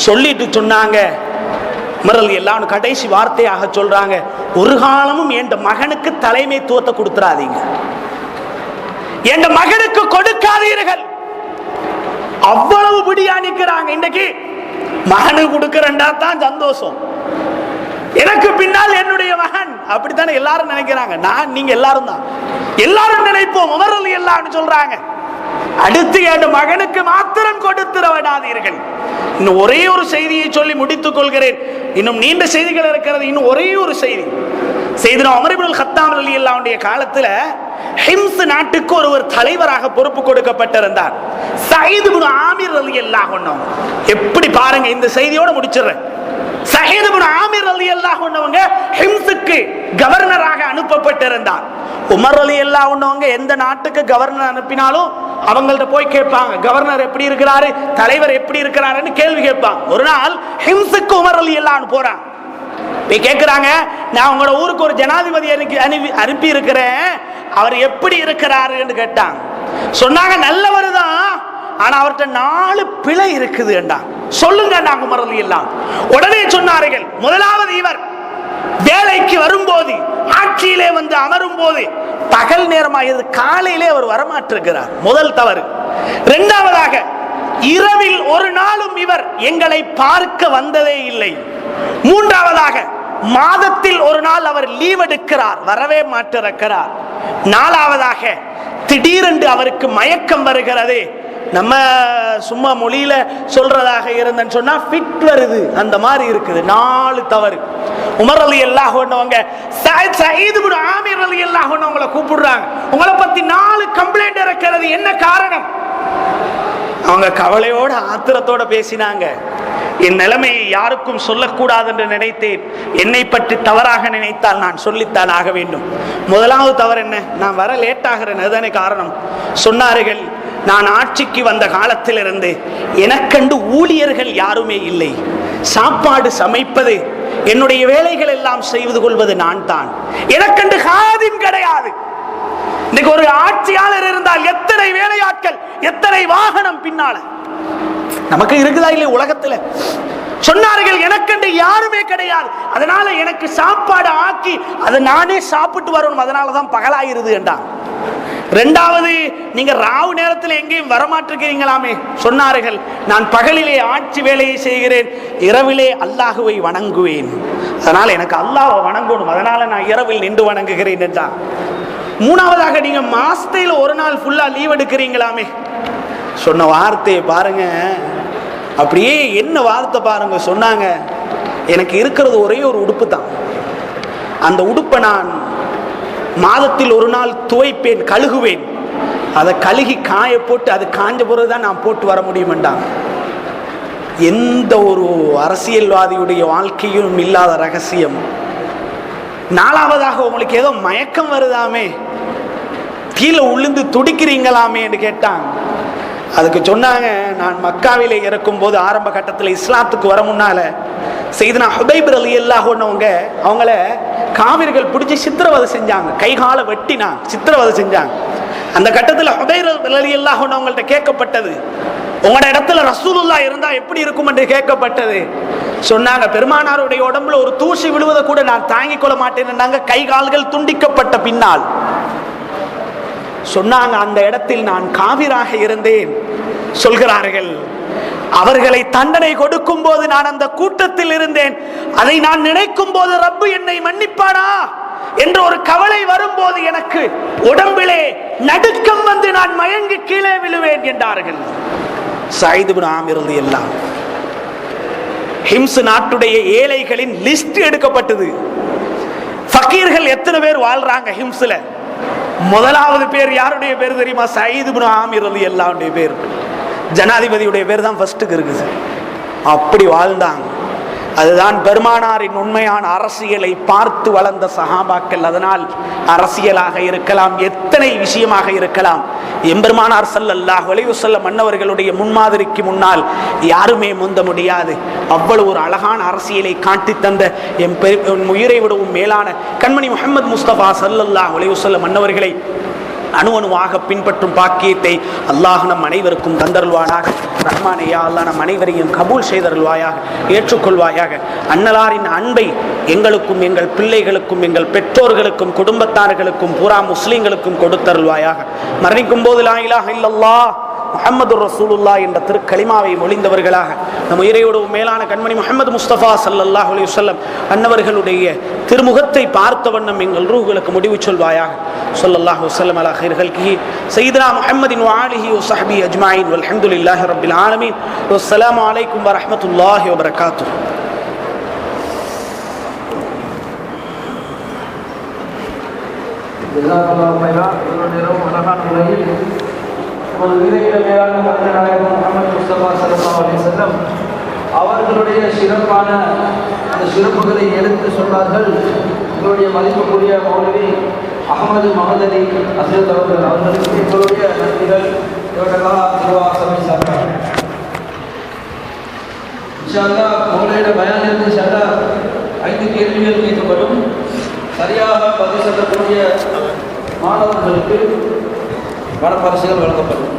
Speaker 2: சொல்லிட்டு சொன்னாங்க, உமர் ரலியல்லாஹு அன்ஹு கடைசி வார்த்தையாக சொல்றாங்க, ஒரு காலமும் என் மகனுக்கு தலைமைத்துவத்தை கொடுத்துறாதீங்க, என் மகனுக்கு கொடுக்காதீர்கள். அவ்வளவு பிடியா நிக்கிறாங்க. இன்னைக்கு மகனுக்கு கொடுக்கிறண்டா தான் சந்தோஷம், எனக்கு பின்னால் என்னுடைய மகன், அப்படித்தானே எல்லாரும் நினைக்கிறாங்க. நான் நீங்க எல்லாரும் தான், எல்லாரும் நினைப்போம். உமர் ரலியல்லாஹு அன்ஹு சொல்றாங்க, அடுத்து என் மகனுக்கு மாத்திரம் கொடுத்துட விடாதீர்கள். இன்னும் ஒரே ஒரு செய்தியை சொல்லி முடித்துக் கொள்கிறேன், இன்னும் நீண்ட செய்திகள் இருக்கிறது. இன்னும் ஒரே ஒரு செய்தி, செய்தினா உமர் இப்னுல் கத்தாப் ரலியல்லாஹு அன்ஹு காலத்துல ஹிம்ஸ் நாட்டுக்கு ஒருவர் தலைவராக பொறுப்பு கொடுக்கப்பட்டிருந்தார், சயீத் இப்னு ஆமிர் ரலியல்லாஹு அன்ஹு. எப்படி பாருங்க, இந்த செய்தியோட முடிச்சிடுறேன். சயீத் இப்னு ஆமிர் ரலியல்லாஹு அன்ஹு ஹிம்ஸுக்கு கவர்னராக அனுப்பப்பட்டிருந்தார். உமர் ரலியல்லாஹு அன்ஹு எந்த நாட்டுக்கு கவர்னர் அனுப்பினாலும் அவங்கள்ட்ட போய் கேட்பாங்க, கவர்னர் எப்படி இருக்கிறாரு, தலைவர் எப்படி இருக்கிறாருன்னு கேள்வி கேட்பாங்க. ஒரு நாள் ஹிம்ஸுக்கு உமர் ரலியல்லாஹு அன்ஹு போறாங்க, போய் கேட்கிறாங்க, நான் உங்களோட ஊருக்கு ஒரு ஜனாதிபதி அனுப்பி இருக்கிறேன், அவர் எப்படி இருக்கிறாருன்னு கேட்டாங்க. சொன்னாங்க, நல்லவர் தான், ஆனா அவர்கிட்ட 4 பிழை இருக்குது. சொல்லுங்க உமர் ரலியல்லாஹு அன்ஹு. உடனே சொன்னார்கள், முதலாவது, இவர் வேலைக்கு வரும்போது, ஆட்சியிலே வந்து அமரும் போது பகல் நேரமாக காலையிலே அவர் வரமாற்றிருக்கிறார், முதல் தவறு. இரண்டாவதாக, இரவில் ஒரு நாளும் இவர் எங்களை பார்க்க வந்ததே இல்லை. மூன்றாவதாக, மாதத்தில் ஒரு நாள் அவர் லீவ் எடுக்கிறார், வரவே மாட்டிருக்கிறார். நாலாவதாக, திடீரென்று அவருக்கு மயக்கம் வருகிறது. நம்ம சும்மா மொழியில சொல்றதாக இருந்தேன்னு சொன்னா ஃபிட் வருது, அந்த மாதிரி இருக்குது. 4 தவறு. உமர் ரலியல்லாஹு அன்ஹு சயீத் இப்னு ஆமிர் ரலியல்லாஹு அன்ஹு அவங்களை கூப்பிடுறாங்க, உங்களை பத்தி 4 கம்ப்ளைண்ட் இருக்கிறது, என்ன காரணம்? அவங்க கவலையோட ஆத்திரத்தோட பேசினாங்க, என் நிலைமையை யாருக்கும் சொல்லக்கூடாது என்று நினைத்தேன், என்னை பற்றி தவறாக நினைத்தால் நான் சொல்லித்தான் ஆக வேண்டும். முதலாவது தவறு என்ன? நான் வர லேட் ஆகிறேன், அதுதானே காரணம். சொன்னார்கள், நான் ஆட்சிக்கு வந்த காலத்திலிருந்து எனக்கண்டு ஊழியர்கள் யாருமே இல்லை, சாப்பாடு சமைப்பது, என்னுடைய வேலைகள் எல்லாம் செய்து கொள்வது நான் தான், எனக்கண்டு காதின் கிடையாது. இன்னைக்கு ஒரு ஆட்சியாளர் இருந்தால் எத்தனை வேலையாட்கள், எத்தனை வாகனம் பின்னால நமக்கு இருக்குதா இல்லை உலகத்துல? சொன்னார்கள், எனக்கண்டு யாருமே கிடையாது, அதனால எனக்கு சாப்பாடு ஆக்கி அதை நானே சாப்பிட்டு வரணும், அதனாலதான் பகலாயிருது என்றான். இரண்டாவது, நீங்க ராவு நேரத்தில் எங்கேயும் வரமாட்டிருக்கிறீங்களாமே. சொன்னார்கள், நான் பகலிலே ஆட்சி வேலையை செய்கிறேன், இரவிலே அல்லாஹுவை வணங்குவேன், அதனால எனக்கு அல்லாஹ்வை வணங்கணும், அதனால நான் இரவில் நின்று வணங்குகிறேன் என்றான். மூணாவதாக, நீங்க மாசத்துல ஒரு நாள் ஃபுல்லா லீவ் எடுக்கிறீங்களாமே. சொன்ன வார்த்தையை பாருங்க, அப்படியே என்ன வார்த்தை பாருங்க. சொன்னாங்க, எனக்கு இருக்கிறது ஒரே ஒரு உடுப்பு தான், அந்த உடுப்பை நான் மாதத்தில் ஒரு நாள் துவைப்பேன், கழுகுவேன், அதை கழுகி காய போட்டு அது காஞ்ச பிறகுதான் நான் போட்டு வர முடியுமென்றாங்க. எந்த ஒரு அரசியல்வாதியுடைய வாழ்க்கையும் இல்லாத ரகசியம். நாலாவதாக, உங்களுக்கு ஏதோ மயக்கம் வருதாமே, கீழே உளுந்து துடிக்கிறீங்களாமே என்று கேட்டாங்க. அதுக்கு சொன்னாங்க, நான் மக்காவிலே இருக்கும் போது ஆரம்ப கட்டத்தில் இஸ்லாத்துக்கு வர முன்னால செய்தனா ஹுபைப் ரலியல்லாஹு அன்ஹு அவங்கள காவிர்கள் பிடிச்சி சித்திரவதை செஞ்சாங்க, கைகால வெட்டினா சித்திரவதை செஞ்சாங்க. அந்த கட்டத்தில் ஹுபைப் ரலியல்லாஹு அன்ஹு அவங்கள்ட்ட கேட்கப்பட்டது, உங்களோட இடத்துல ரசூலுல்லாஹ் இருந்தா எப்படி இருக்கும் என்று கேட்கப்பட்டது. சொன்னாங்க, பெருமானாருடைய உடம்புல ஒரு தூசி விழுவதை கூட நான் தாங்கிக் கொள்ள மாட்டேன், கை கால்கள் துண்டிக்கப்பட்ட பின்னால். சொன்னாங்க, அந்த இடத்தில் நான் காவிராக இருந்தேன். சொல்கிறார்கள், அவர்களை தண்டனை கொடுக்கும் போது நான் அந்த கூட்டத்தில் இருந்தேன், அதை நான் நினைக்கும் போது ரப்பு என்னை மன்னிப்பானா என்ற ஒரு கவலை வரும்போது எனக்கு உடம்பிலே நடுக்கம் வந்து நான் மயங்கி கீழே விழுவேன் என்றார்கள். சயீத் இப்னு ஆமிர் ரலியல்லாஹு அன்ஹு. ஹிம்ஸ் நாட்டுடைய ஏழைகளின் லிஸ்ட் எடுக்கப்பட்டது. ஃபகீர்கள் எத்தனை பேர் வாழ்றாங்க ஹிம்ஸ்ல? முதலாவது பேர் யாருடைய பேர் தெரியுமா? சயீத் இப்னு ஆமிர் ரலியல்லாஹு அன்ஹு பேர். ஜனாதிபதியுடைய பேர் தான் ஃபர்ஸ்ட்டுக்கு இருக்குது. அப்படி வாழ்ந்தாங்க. அதுதான் பெருமானாரின் உண்மையான அரசியலை பார்த்து வளர்ந்த சஹாபாக்கள். அதனால் அரசியலாக இருக்கலாம், எத்தனை விஷயமாக இருக்கலாம், எம்பெருமானார் ஸல்லல்லாஹு அலைஹி வஸல்லம் மன்னவர்களுடைய முன்மாதிரிக்கு முன்னால் யாருமே முந்த முடியாது. அவ்வளவு ஒரு அழகான அரசியலை காட்டி தந்த என் உயிரை விடவும் மேலான கண்மணி முஹம்மது முஸ்தபா ஸல்லல்லாஹு அலைஹி வஸல்லம் மன்னவர்களை அணுவணுவாக பின்பற்றும் பாக்கியத்தை அல்லாஹ் நம் அனைவருக்கும் தந்தருள்வானாக. ரஹ்மானே யா அல்லாஹ் நம் அனைவரையும் கபூல் செய்தருள்வாயாக, ஏற்றுக்கொள்வாயாக. அன்னலாரின் அன்பை எங்களுக்கும் எங்கள் பிள்ளைகளுக்கும் எங்கள் பெற்றோர்களுக்கும் குடும்பத்தார்களுக்கும் பூரா முஸ்லிம்களுக்கும் கொடுத்தருள்வாயாக. மரணிக்கும் போது லா இலாஹ இல்லல்லாஹ் முஹம்மது ரசூலுல்லாஹ் என்ற திருக்கலிமாவை மொழிந்தவர்களாக நம் உயிரையோடு மேலான கண்மணி முஹம்மது முஸ்தபா ஸல்லல்லாஹு அலைஹி வஸல்லம் அன்னவர்களுடைய திருமுகத்தை பார்த்த வண்ணம் எங்கள் ரூஹுகளுக்கு முடிவு சொல்வாயாக. ஸல்லல்லாஹு வஸல்லம் அலா கைர் ஹல்கிஹி சய்யிதுனா முஹம்மதின் வ ஆலிஹி வ ஸஹ்பிஹி அஜ்மஈன் வல்ஹம்துலில்லாஹி ரப்பில் ஆலமீன். வஸ்ஸலாமு அலைக்கும் வ ரஹ்மத்துல்லாஹி வ பரகாத்துஹு.
Speaker 1: ஜஸாக்கல்லாஹு கைரா. இவருடைய அழகான முறையில் முஹம்மது முஸ்தபா ஸல்லல்லாஹு அலைஹி வஸல்லம் அவர்களுடைய சிறப்பான அந்த சிறப்புகளை எடுத்து சொன்னார்கள். எங்களுடைய மதிப்புக்குரிய மௌலவி அஹமது மஹதலி அஸ்ரத் அவர்களுக்கு எங்களுடைய நன்றிகள். இவர்களாக திருவாசமை சார்பாக இன்ஷா அல்லாஹ் மௌலவியோட பயானில் இன்ஷா அல்லாஹ் 5 கேள்விகள் கேட்கப்படும். சரியாக பதில் சொல்லக்கூடிய மாணவர்களுக்கு பணப்பரிசுகள் வழங்கப்படும்.